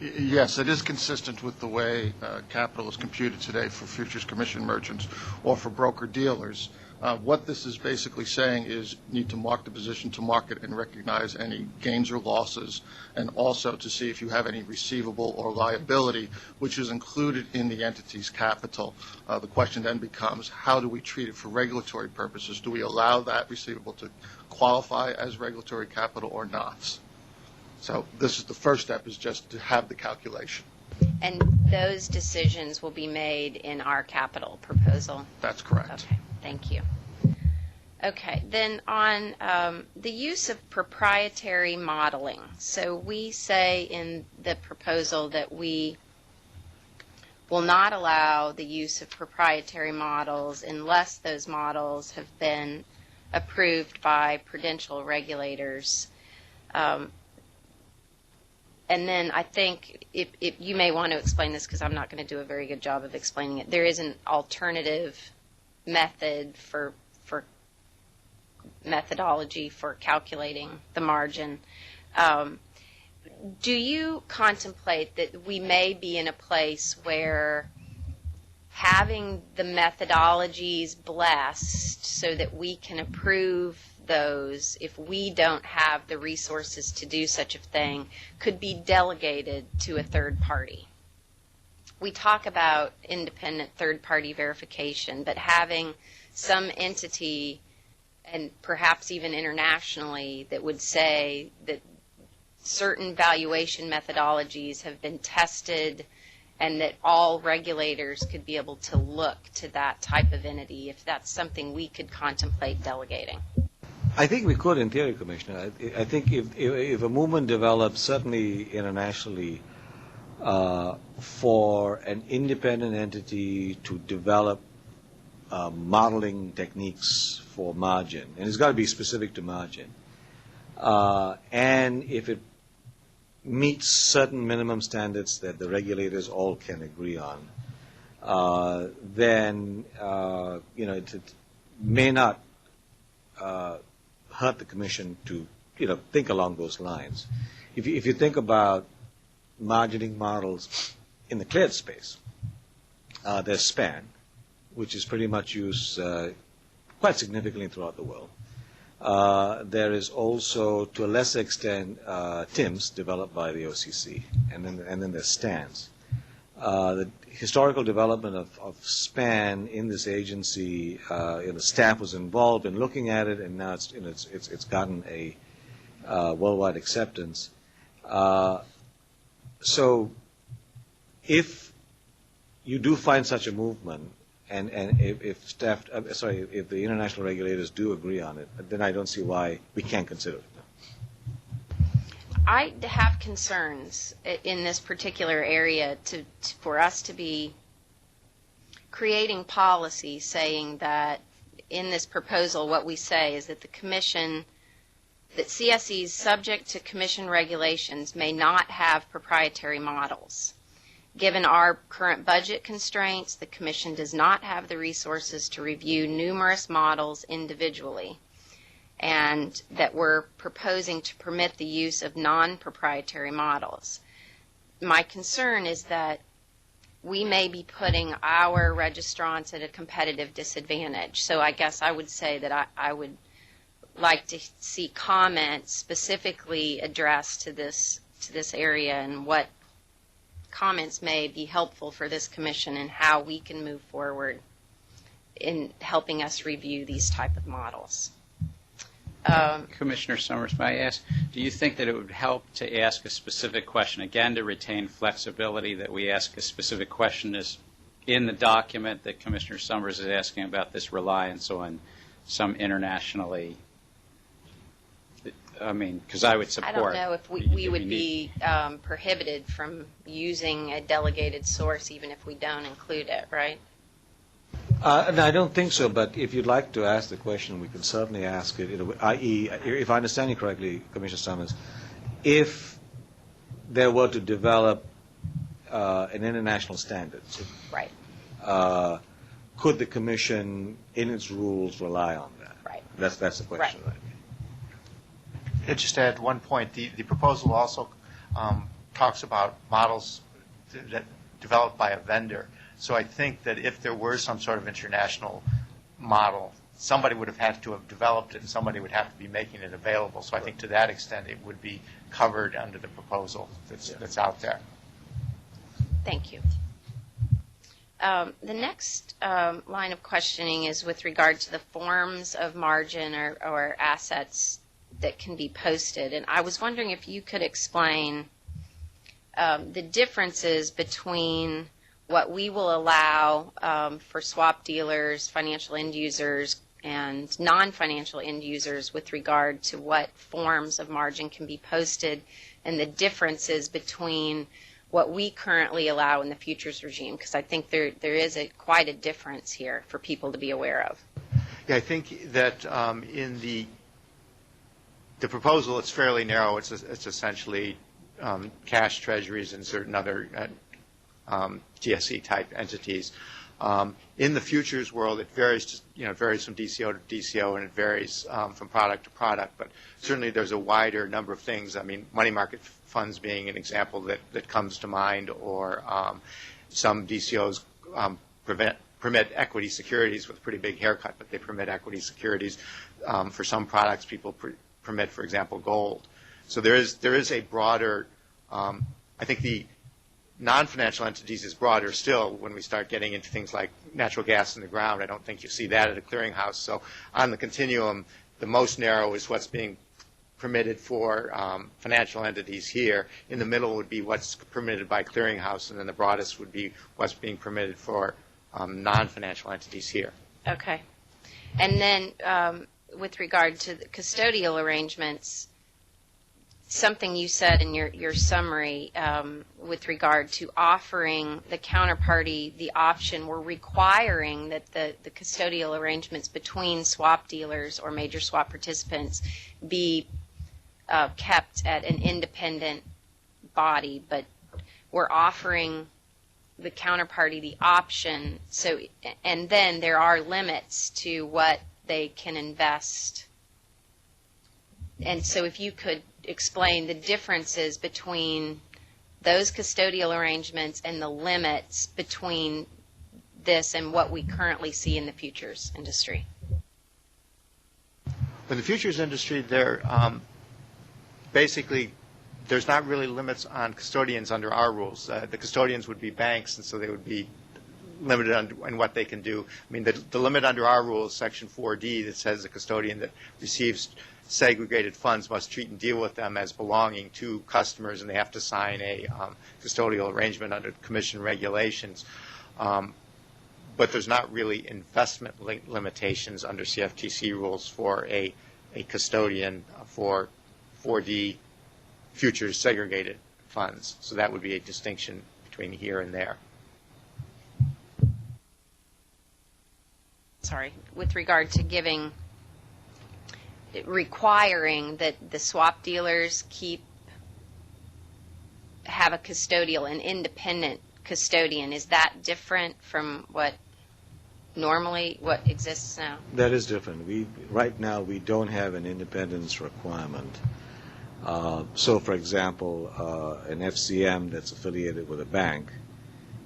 Yes, it is consistent with the way capital is computed today for futures commission merchants or for broker-dealers. What this is basically saying is you need to mark the position to market and recognize any gains or losses, and also to see if you have any receivable or liability, which is included in the entity's capital. The question then becomes, how do we treat it for regulatory purposes? Do we allow that receivable to qualify as regulatory capital or not? So this is the first step, is just to have the calculation. And those decisions will be made in our capital proposal? That's correct. Okay, thank you. Okay, then on the use of proprietary modeling. So we say in the proposal that we will not allow the use of proprietary models unless those models have been approved by prudential regulators. And then I think if you may want to explain this, because I'm not going to do a very good job of explaining it. There is an alternative method for methodology for calculating the margin. Do you contemplate that we may be in a place where having the methodologies blessed so that we can approve those, if we don't have the resources to do such a thing, could be delegated to a third party? We talk about independent third-party verification, but having some entity, and perhaps even internationally, that would say that certain valuation methodologies have been tested and that all regulators could be able to look to that type of entity, if that's something we could contemplate delegating. I think we could, in theory, Commissioner. I think if a movement develops, certainly internationally, for an independent entity to develop modeling techniques for margin, and it's got to be specific to margin, and if it meets certain minimum standards that the regulators all can agree on, then it may not hurt the Commission to think along those lines. If you think about margining models in the cleared space, there's SPAN, which is pretty much used quite significantly throughout the world. There is also, to a lesser extent, TIMS developed by the OCC, and then there's STANS. The historical development of SPAN in this agency, staff was involved in looking at it, and now it's gotten a worldwide acceptance. So, if you do find such a movement, and if the international regulators do agree on it, then I don't see why we can't consider it. I have concerns in this particular area for us to be creating policy saying that in this proposal what we say is that the Commission, that CSEs subject to Commission regulations may not have proprietary models. Given our current budget constraints, the Commission does not have the resources to review numerous models individually, and that we're proposing to permit the use of non-proprietary models. My concern is that we may be putting our registrants at a competitive disadvantage. So I guess I would say that I would like to see comments specifically addressed to this area, and what comments may be helpful for this Commission and how we can move forward in helping us review these type of models. Commissioner Summers, may I ask, do you think that it would help to ask a specific question, again, to retain flexibility, that we ask a specific question is in the document that Commissioner Summers is asking about this reliance on some internationally, I mean, because I would support. I don't know if we would be prohibited from using a delegated source even if we don't include it, right? No, I don't think so, but if you'd like to ask the question, we can certainly ask it, i.e., if I understand you correctly, Commissioner Summers, if there were to develop an international standard, Right. Could the Commission, in its rules, rely on that? Right. That's the question, right? Just to add one point, the proposal also talks about models that developed by a vendor. So I think that if there were some sort of international model, somebody would have had to have developed it and somebody would have to be making it available. So I think to that extent it would be covered under the proposal that's out there. Thank you. The next line of questioning is with regard to the forms of margin or assets that can be posted. And I was wondering if you could explain the differences between what we will allow for swap dealers, financial end users, and non-financial end users with regard to what forms of margin can be posted, and the differences between what we currently allow in the futures regime, because I think there is quite a difference here for people to be aware of. Yeah, I think that in the proposal, it's fairly narrow. It's essentially cash treasuries and certain other GSE-type entities. In the futures world, it varies. It varies from DCO to DCO, and it varies from product to product. But certainly, there's a wider number of things. I mean, money market funds being an example that comes to mind, or some DCOs permit equity securities with a pretty big haircut, but they permit equity securities. For some products, people permit, for example, gold. So there is a broader. I think the non-financial entities is broader still when we start getting into things like natural gas in the ground. I don't think you see that at a clearinghouse. So on the continuum, the most narrow is what's being permitted for financial entities here. In the middle would be what's permitted by clearinghouse, and then the broadest would be what's being permitted for non-financial entities here. Okay. And then with regard to the custodial arrangements, something you said in your summary with regard to offering the counterparty the option, we're requiring that the custodial arrangements between swap dealers or major swap participants be kept at an independent body, but we're offering the counterparty the option. So, and then there are limits to what they can invest. And so if you could explain the differences between those custodial arrangements and the limits between this and what we currently see in the futures industry. In the futures industry, basically, there's not really limits on custodians under our rules. The custodians would be banks, and so they would be limited in what they can do. I mean, the limit under our rules, Section 4D, that says the custodian that receives segregated funds must treat and deal with them as belonging to customers, and they have to sign a custodial arrangement under Commission regulations. But there's not really investment limitations under CFTC rules for a custodian for 4D futures segregated funds. So that would be a distinction between here and there. with regard to requiring that the swap dealers have a custodial, an independent custodian. Is that different from what exists now? That is different. Right now, we don't have an independence requirement. So, for example, an FCM that's affiliated with a bank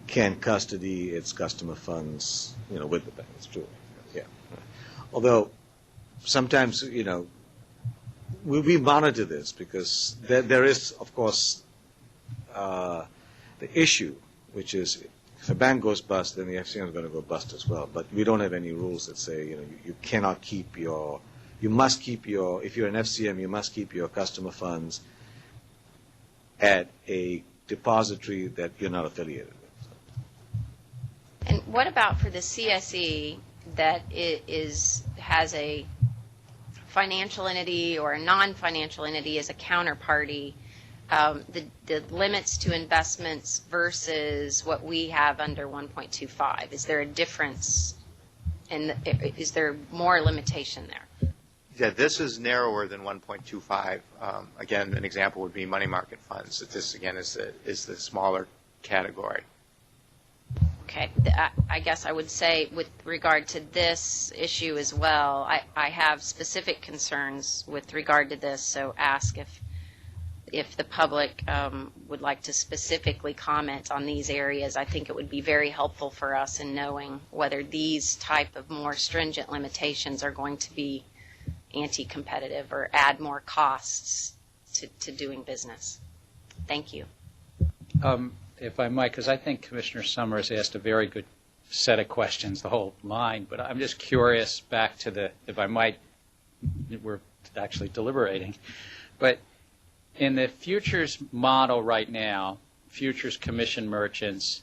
can custody its customer funds, with the bank. It's true. Yeah. Although sometimes, we monitor this because there is, of course, the issue, which is if a bank goes bust, then the FCM is going to go bust as well. But we don't have any rules that say, you cannot keep if you're an FCM, you must keep your customer funds at a depository that you're not affiliated with. And what about for the CSE that has a financial entity or a non-financial entity as a counterparty, the limits to investments versus what we have under 1.25? Is there a difference, and is there more limitation there? Yeah, this is narrower than 1.25. Again, an example would be money market funds. This, again, is the smaller category. Okay. I guess I would say with regard to this issue as well, I have specific concerns with regard to this, so ask if the public would like to specifically comment on these areas. I think it would be very helpful for us in knowing whether these type of more stringent limitations are going to be anti-competitive or add more costs to doing business. Thank you. If I might, because I think Commissioner Summers asked a very good set of questions, the whole line, but I'm just curious back to if I might, we're actually deliberating, but in the futures model right now, futures commission merchants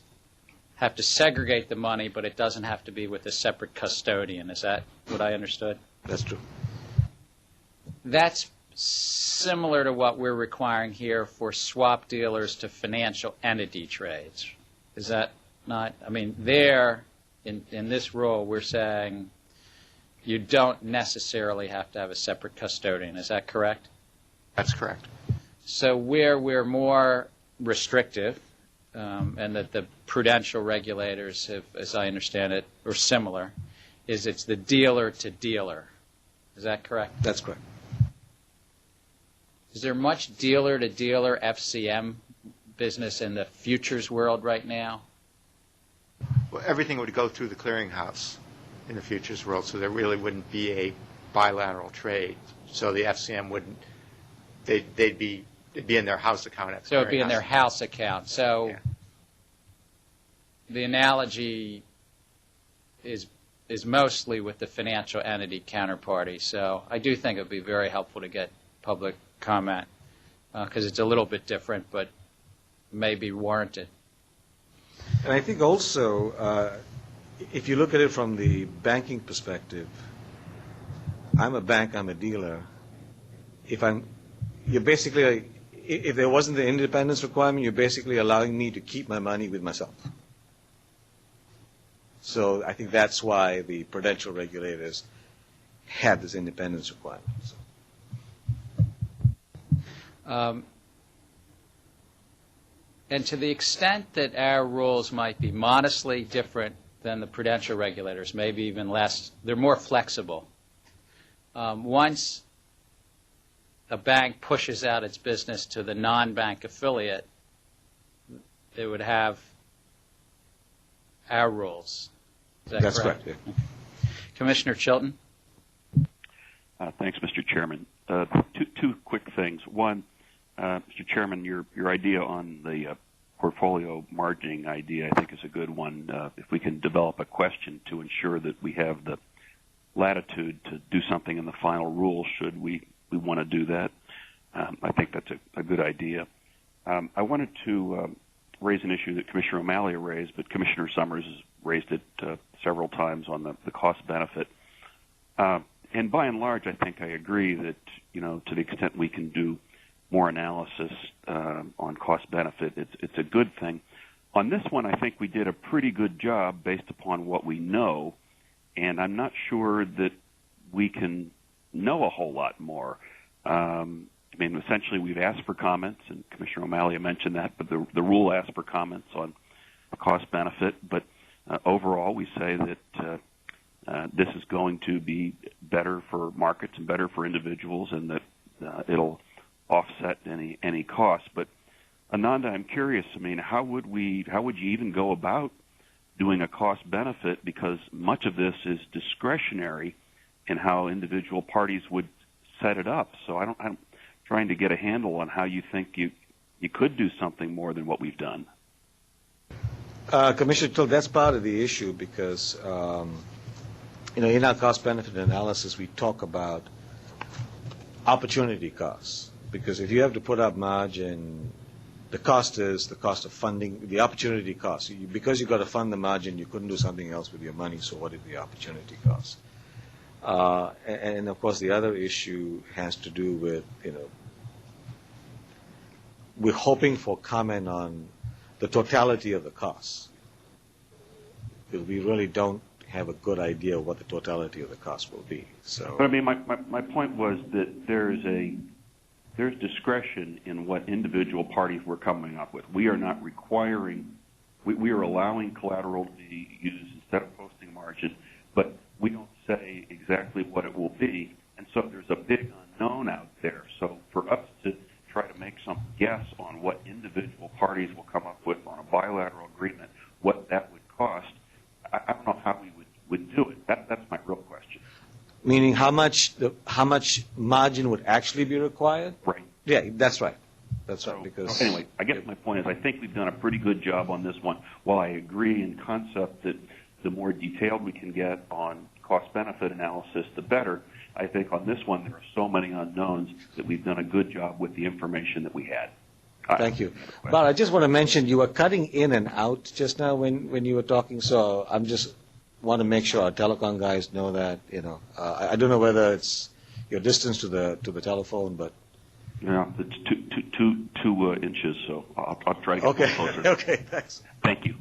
have to segregate the money, but it doesn't have to be with a separate custodian. Is that what I understood? That's true. That's similar to what we're requiring here for swap dealers to financial entity trades. Is that not? I mean, in this rule, we're saying you don't necessarily have to have a separate custodian. Is that correct? That's correct. So where we're more restrictive, and that the prudential regulators have, as I understand it, are similar, is it's the dealer to dealer. Is that correct? That's correct. Is there much dealer-to-dealer FCM business in the futures world right now? Well, everything would go through the clearinghouse in the futures world, so there really wouldn't be a bilateral trade. So the FCM wouldn't. They'd be in their house account at the So it'd be in clearinghouse. their house account. So Yeah. the analogy is mostly with the financial entity counterparty. So I do think it would be very helpful to get public comment because it's a little bit different, but may be warranted. And I think also, if you look at it from the banking perspective, I'm a bank, I'm a dealer. If there wasn't the independence requirement, you're basically allowing me to keep my money with myself. So I think that's why the prudential regulators have this independence requirement. So. And to the extent that our rules might be modestly different than the prudential regulators, maybe even less, they're more flexible. Once a bank pushes out its business to the non-bank affiliate, they would have our rules. Is that That's correct? correct. Yeah. Commissioner Chilton? Thanks, Mr. Chairman. Two quick things. One, Mr. Chairman, your idea on the portfolio margining idea, I think, is a good one. If we can develop a question to ensure that we have the latitude to do something in the final rule, should we want to do that, I think that's a good idea. I wanted to raise an issue that Commissioner O'Malley raised, but Commissioner Summers has raised it several times on the cost-benefit. And by and large, I think I agree that, to the extent we can do more analysis on cost-benefit, it's a good thing. On this one, I think we did a pretty good job based upon what we know, and I'm not sure that we can know a whole lot more. I mean, essentially, we've asked for comments, and Commissioner O'Malley mentioned that, but the rule asks for comments on cost-benefit. But overall, we say that this is going to be better for markets and better for individuals, and that it'll offset any costs. But Ananda, I'm curious. I mean, how would you even go about doing a cost-benefit? Because much of this is discretionary in how individual parties would set it up. So I'm trying to get a handle on how you think you could do something more than what we've done. Commissioner Till, that's part of the issue because, in our cost-benefit analysis, we talk about opportunity costs. Because if you have to put up margin, the cost is the cost of funding, the opportunity cost. Because you've got to fund the margin, you couldn't do something else with your money, so what is the opportunity cost? And of course, the other issue has to do with, we're hoping for comment on the totality of the costs. Because we really don't have a good idea of what the totality of the cost will be. So, but I mean, my point was that there's discretion in what individual parties we're coming up with. We are not requiring, we are allowing collateral to be used instead of posting margin, but we don't say exactly what it will be, and so there's a big unknown out there. So for us to try to make some guess on what individual parties will come up with on a bilateral agreement, what that would cost, I don't know how we would do it. That's my real question. Meaning how much margin would actually be required? Right. Yeah, that's right. That's right. So, Because anyway, I guess my point is I think we've done a pretty good job on this one. While I agree in concept that the more detailed we can get on cost-benefit analysis, the better, I think on this one there are so many unknowns that we've done a good job with the information that we had. Thank you. But I just want to mention you were cutting in and out just now when you were talking, so I'm just want to make sure our telecom guys know that, I don't know whether it's your distance to the telephone, but Yeah, it's two inches, so I'll try to get okay. closer. Okay, thanks. Thank you.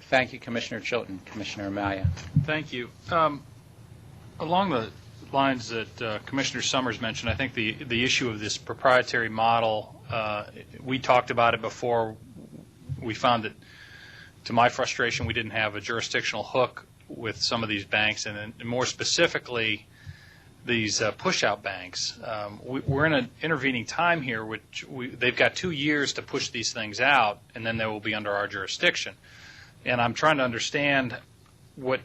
Thank you, Commissioner Chilton. Commissioner Amalia. Thank you. Along the lines that Commissioner Summers mentioned, I think the issue of this proprietary model, we talked about it before. We found that, to my frustration, we didn't have a jurisdictional hook with some of these banks, and more specifically, these push-out banks. We're in an intervening time here, which they've got 2 years to push these things out, and then they will be under our jurisdiction. And I'm trying to understand what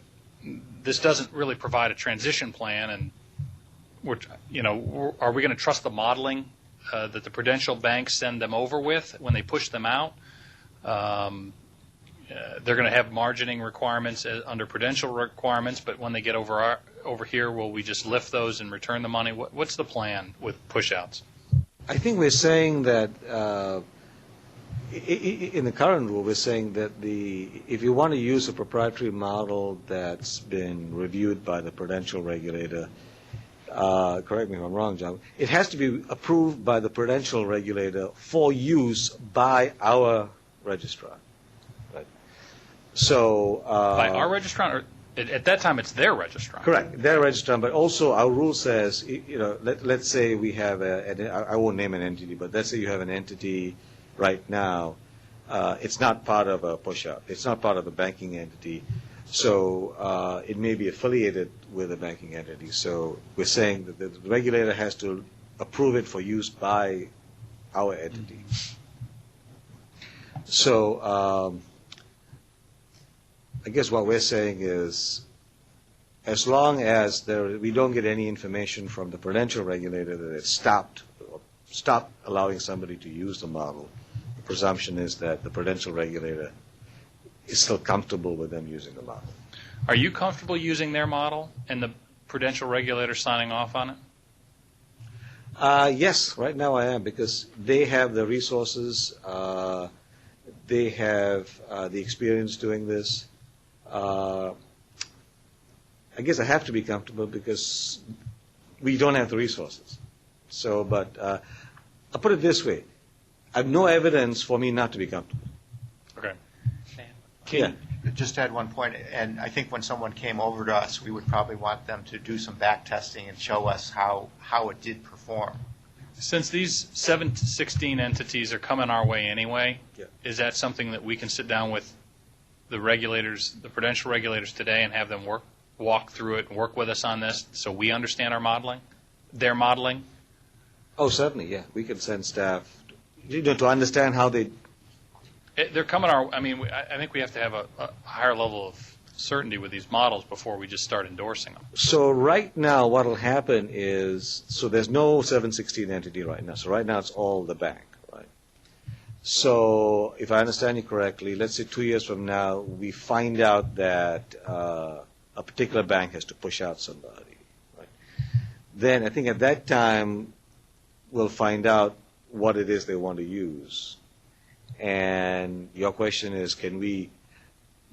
this doesn't really provide a transition plan, and are we going to trust the modeling that the prudential banks send them over with when they push them out? They're going to have margining requirements under prudential requirements, but when they get over here, will we just lift those and return the money? What's the plan with push-outs? I think we're saying that in the current rule, we're saying that if you want to use a proprietary model that's been reviewed by the prudential regulator, correct me if I'm wrong, John, it has to be approved by the prudential regulator for use by our registrar. Right? So By our registrar, or at that time it's their registrar? Correct, their registrar, but also our rule says, let's say we have I won't name an entity, but let's say you have an entity right now. It's not part of a push-out. It's not part of a banking entity. So it may be affiliated with a banking entity. So we're saying that the regulator has to approve it for use by our entity. So I guess what we're saying is, as long as we don't get any information from the prudential regulator that it's stopped allowing somebody to use the model, the presumption is that the prudential regulator is still comfortable with them using the model. Are you comfortable using their model and the prudential regulator signing off on it? Yes, right now I am, because they have the resources, they have the experience doing this. I guess I have to be comfortable because we don't have the resources. So, but I'll put it this way. I have no evidence for me not to be comfortable. Yeah. Just to add one point, and I think when someone came over to us, we would probably want them to do some back testing and show us how it did perform. Since these 716 entities are coming our way anyway, Yeah. is that something that we can sit down with the regulators, the prudential regulators today, and have them walk through it and work with us on this so we understand our modeling, their modeling? Oh, certainly, yeah. We can send staff to understand how they. They're coming our. I mean, I think we have to have a higher level of certainty with these models before we just start endorsing them. So right now, what will happen is, so there's no 716 entity right now. So right now, it's all the bank, right? So if I understand you correctly, let's say 2 years from now, we find out that a particular bank has to push out somebody, right? Then I think at that time, we'll find out what it is they want to use. And your question is, can we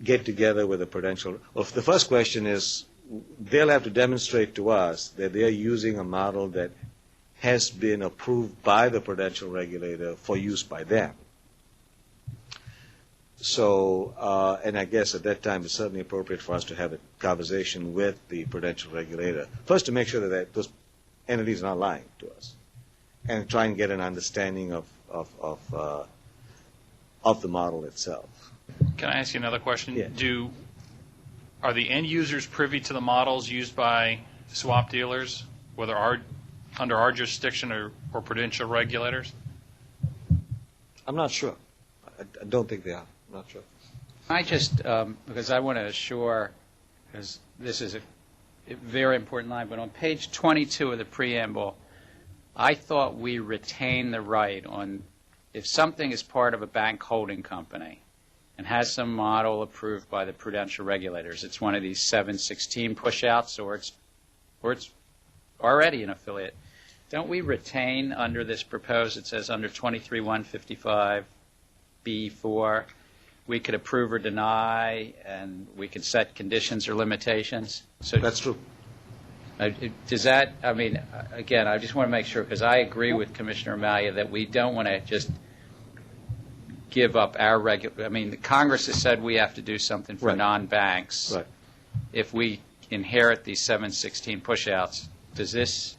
get together with a prudential? Well, the first question is, they'll have to demonstrate to us that they're using a model that has been approved by the prudential regulator for use by them. So, and I guess at that time, it's certainly appropriate for us to have a conversation with the prudential regulator, first to make sure that those entities are not lying to us, and try and get an understanding of the model itself. Can I ask you another question? Yeah. Are the end users privy to the models used by swap dealers, whether under our jurisdiction or prudential regulators? I'm not sure. I don't think they are. I'm not sure. I just, because I want to assure, because this is a very important line, but on page 22 of the preamble, I thought we retain the right on, if something is part of a bank holding company and has some model approved by the prudential regulators, it's one of these 716 push-outs, or it's already an affiliate, don't we retain under this proposed, it says under 23-155B4, we could approve or deny, and we could set conditions or limitations? So That's true. Does that, I mean, again, I just want to make sure, because I agree with Commissioner Amalia that we don't want to just give up our I mean, Congress has said we have to do something for Right. non-banks. Right. If we inherit these 716 push-outs, does this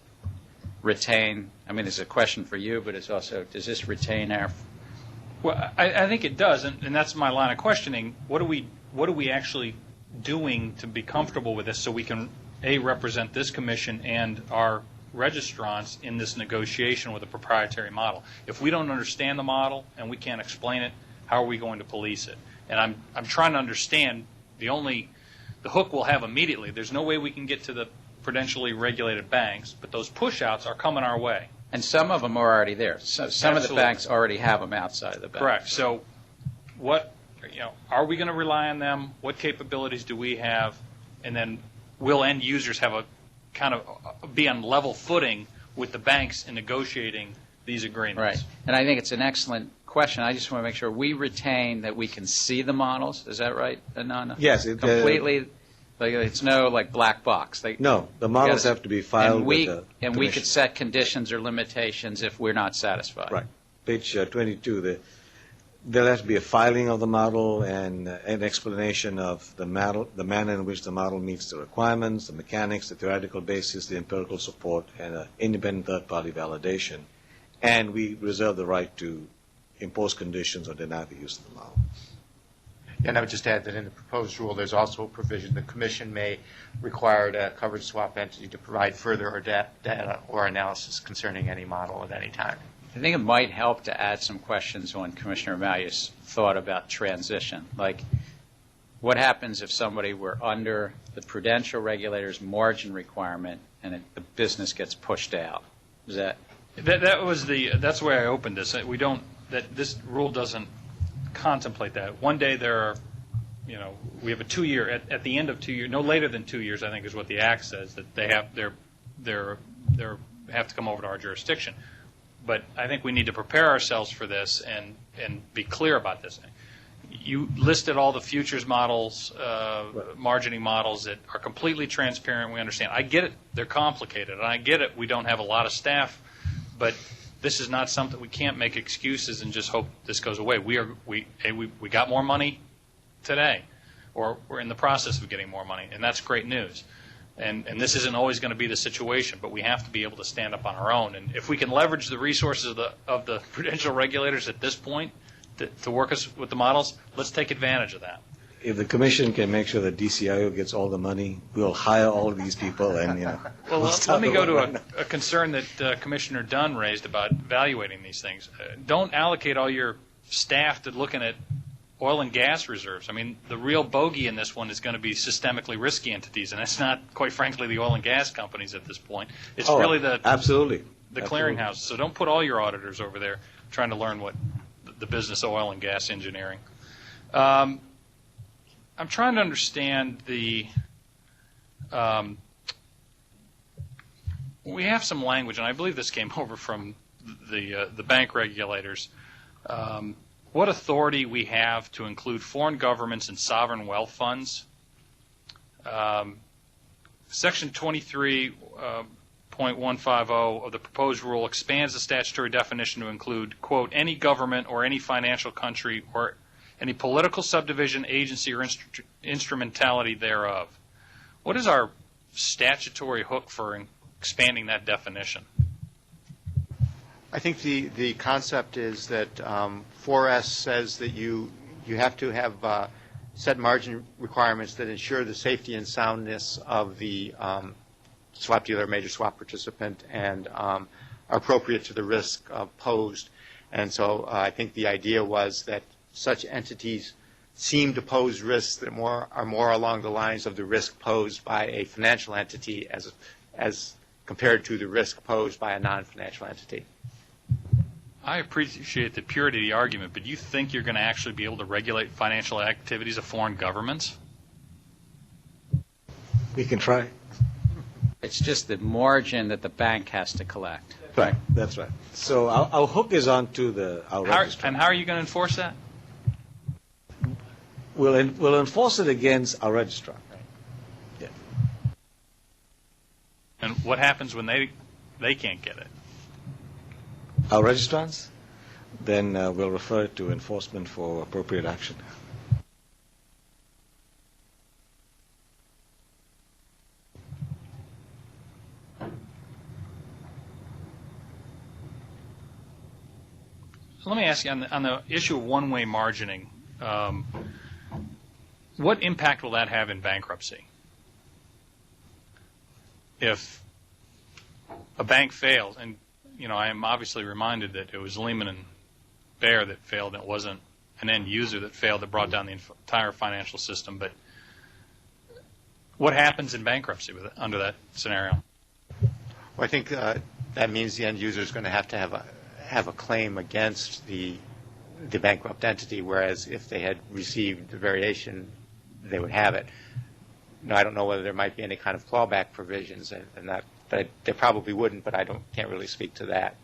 retain, I mean, it's a question for you, but it's also, does this retain our? Well, I think it does, and that's my line of questioning. What are we actually doing to be comfortable with this so we can, A, represent this commission and our registrants in this negotiation with a proprietary model? If we don't understand the model and we can't explain it, how are we going to police it? And I'm trying to understand the hook we'll have immediately. There's no way we can get to the prudentially regulated banks, but those push-outs are coming our way. And some of them are already there. So some of the Absolutely. banks already have them outside of the bank. Correct. So are we going to rely on them? What capabilities do we have? And then will end users have a kind of be on level footing with the banks in negotiating these agreements? Right. And I think it's an excellent question. I just want to make sure we retain that we can see the models. Is that right, Ananda? Yes. Completely. Like it's no like black box. No, the models have to be filed with the and we could set conditions or limitations if we're not satisfied. Right. Page 22, there'll have to be a filing of the model and an explanation of the manner in which the model meets the requirements, the mechanics, the theoretical basis, the empirical support, and an independent third-party validation. And we reserve the right to impose conditions or deny the use of the model. And I would just add that in the proposed rule, there's also a provision the Commission may require a covered swap entity to provide further or data or analysis concerning any model at any time. I think it might help to add some questions on Commissioner Amalia's thought about transition. Like, what happens if somebody were under the prudential regulator's margin requirement and the business gets pushed out? Is that? That's the way I opened this. This rule doesn't contemplate that. One day we have a 2-year, at the end of 2 years, no later than 2 years, I think is what the Act says, that they have to come over to our jurisdiction. But I think we need to prepare ourselves for this and be clear about this. You listed all the futures models, margining models that are completely transparent. We understand. I get it. They're complicated. And I get it. We don't have a lot of staff. But this is not something, we can't make excuses and just hope this goes away. We got more money today, or we're in the process of getting more money, and that's great news. And this isn't always going to be the situation, but we have to be able to stand up on our own. And if we can leverage the resources of the prudential regulators at this point to work us with the models, let's take advantage of that. If the commission can make sure that DCIO gets all the money, we'll hire all of these people, and Well, let me go to a concern that Commissioner Dunn raised about evaluating these things. Don't allocate all your staff to looking at oil and gas reserves. I mean, the real bogey in this one is going to be systemically risky entities, and it's not, quite frankly, the oil and gas companies at this point. It's really the clearinghouse. So don't put all your auditors over there trying to learn what the business of oil and gas engineering. I'm trying to understand we have some language, and I believe this came over from the bank regulators. What authority we have to include foreign governments and sovereign wealth funds. Section 23.150 of the proposed rule expands the statutory definition to include, quote, any government or any financial country or any political subdivision, agency, or instrumentality thereof. What is our statutory hook for expanding that definition? I think the concept is that 4S says that you have to have set margin requirements that ensure the safety and soundness of the swap dealer, major swap participant, and are appropriate to the risk posed. And so I think the idea was that such entities seem to pose risks that are more along the lines of the risk posed by a financial entity as compared to the risk posed by a non-financial entity. I appreciate the purity of the argument, but do you think you're going to actually be able to regulate financial activities of foreign governments? We can try. It's just the margin that the bank has to collect. Right, that's right. So our hook is on to our registrar. And how are you going to enforce that? We'll enforce it against our registrar. Yeah. And what happens when they can't get it? Our registrars? Then we'll refer it to enforcement for appropriate action. So let me ask you, on the issue of one-way margining, what impact will that have in bankruptcy? If a bank fails, and I am obviously reminded that it was Lehman and Bear that failed, and it wasn't an end user that failed that brought down the entire financial system. But what happens in bankruptcy under that scenario? Well, I think that means the end user is going to have a claim against the bankrupt entity, whereas if they had received the variation, they would have it. I don't know whether there might be any kind of clawback provisions, and that they probably wouldn't, but can't really speak to that.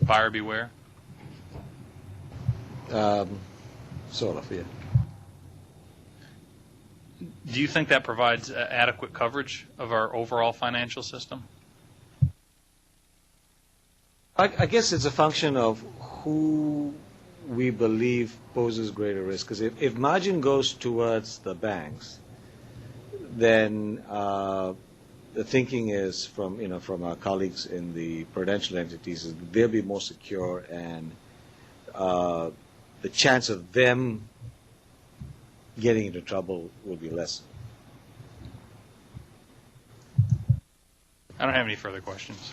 Buyer beware? Sort of, yeah. Do you think that provides adequate coverage of our overall financial system? I guess it's a function of who we believe poses greater risk. Because if margin goes towards the banks, then the thinking is from our colleagues in the prudential entities is they'll be more secure, and the chance of them getting into trouble will be less. I don't have any further questions.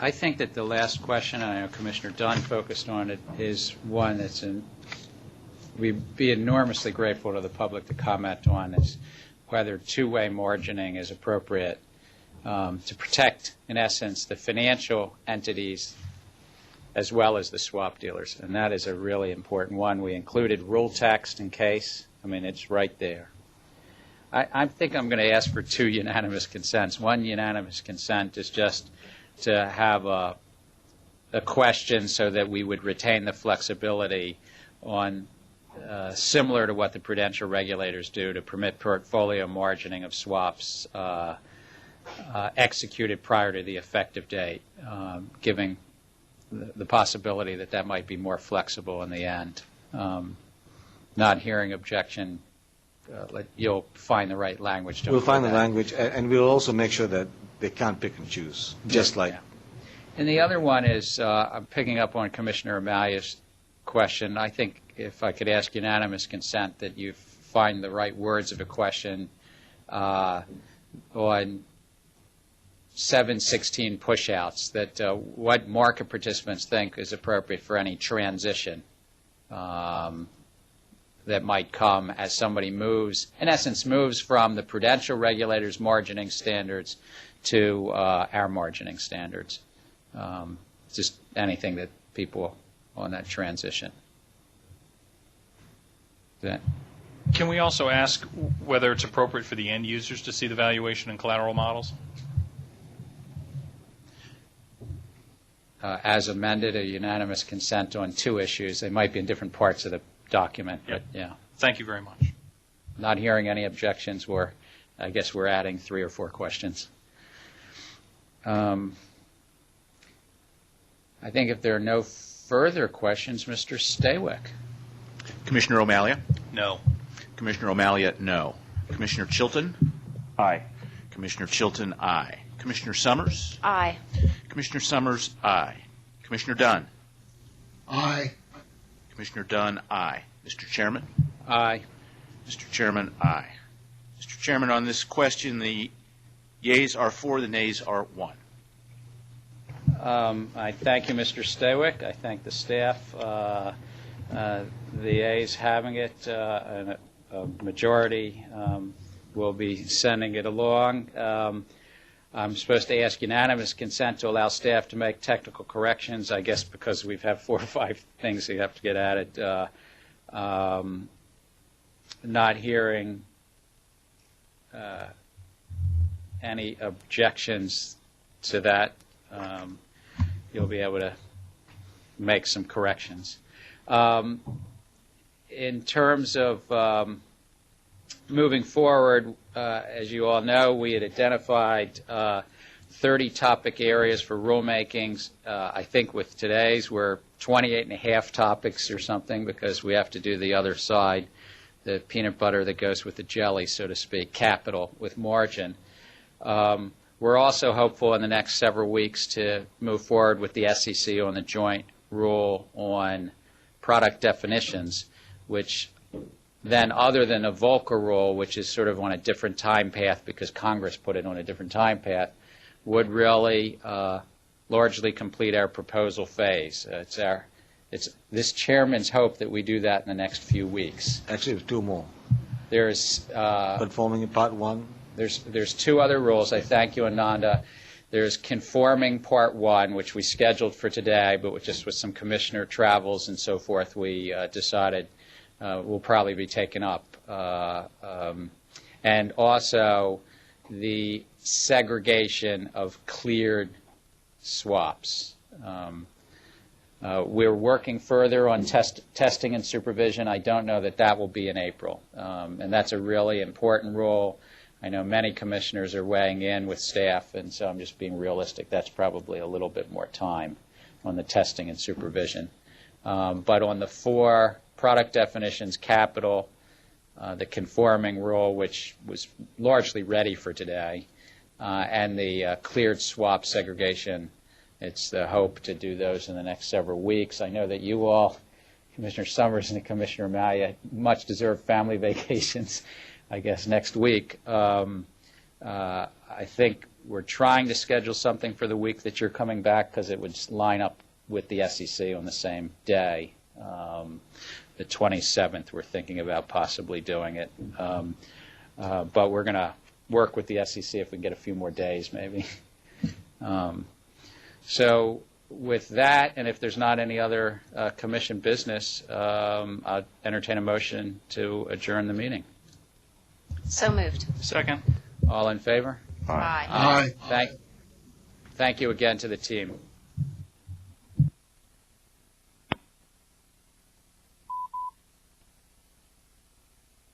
I think that the last question, and I know Commissioner Dunn focused on it, is one that's we'd be enormously grateful to the public to comment on, is whether two-way margining is appropriate to protect, in essence, the financial entities as well as the swap dealers. And that is a really important one. We included rule text in case. I mean, it's right there. I think I'm going to ask for two unanimous consents. One unanimous consent is just to have a question so that we would retain the flexibility on similar to what the prudential regulators do to permit portfolio margining of swaps executed prior to the effective date, giving the possibility that that might be more flexible in the end. Not hearing objection, you'll find the right language to We'll find the that. language, and we'll also make sure that they can't pick and choose, just like. Yeah. And the other one is, I'm picking up on Commissioner Amalia's question. I think if I could ask unanimous consent that you find the right words of a question on 716 pushouts, that what market participants think is appropriate for any transition that might come as somebody moves, in essence, moves from the prudential regulators' margining standards to our margining standards. Just anything that people on that transition. Can we also ask whether it's appropriate for the end users to see the valuation and collateral models? As amended, a unanimous consent on two issues. They might be in different parts of the document, but yeah. Thank you very much. Not hearing any objections, I guess we're adding 3 or 4 questions. I think if there are no further questions, Mr. Staywick. Commissioner O'Malia? No. Commissioner O'Malia, no. Commissioner Chilton? Aye. Commissioner Chilton, aye. Commissioner Summers? Aye. Commissioner Summers, aye. Commissioner Dunn? Aye. Commissioner Dunn, aye. Mr. Chairman? Aye. Mr. Chairman, aye. Mr. Chairman, on this question, the yeas are 4, the nays are 1. I thank you, Mr. Staywick. I thank the staff. The A's having it, and a majority will be sending it along. I'm supposed to ask unanimous consent to allow staff to make technical corrections, I guess because we've had 4 or 5 things that have to get added. Not hearing any objections to that, you'll be able to make some corrections. In terms of moving forward, as you all know, we had identified 30 topic areas for rulemakings. I think with today's, we're 28 and a half topics or something because we have to do the other side, the peanut butter that goes with the jelly, so to speak, capital with margin. We're also hopeful in the next several weeks to move forward with the SEC on the joint rule on product definitions, which then, other than a Volcker rule, which is sort of on a different time path because Congress put it on a different time path, would really largely complete our proposal phase. It's this chairman's hope that we do that in the next few weeks. Actually, there's 2 more. There's Conforming in Part 1. There's 2 other rules. I thank you, Ananda. There's conforming Part 1, which we scheduled for today, but just with some commissioner travels and so forth, we decided will probably be taken up. And also the segregation of cleared swaps. We're working further on testing and supervision. I don't know that will be in April. And that's a really important rule. I know many commissioners are weighing in with staff, and so I'm just being realistic. That's probably a little bit more time on the testing and supervision. But on the 4 product definitions, capital, the conforming rule, which was largely ready for today, and the cleared swap segregation, it's the hope to do those in the next several weeks. I know that you all, Commissioner Summers and Commissioner Amalia, much deserved family vacations, I guess, next week. I think we're trying to schedule something for the week that you're coming back because it would line up with the SEC on the same day. The 27th, we're thinking about possibly doing it. But we're going to work with the SEC if we can get a few more days, maybe. So with that, and if there's not any other commission business, I'll entertain a motion to adjourn the meeting. So moved. Second. All in favor? Aye. Aye. Thank you again to the team.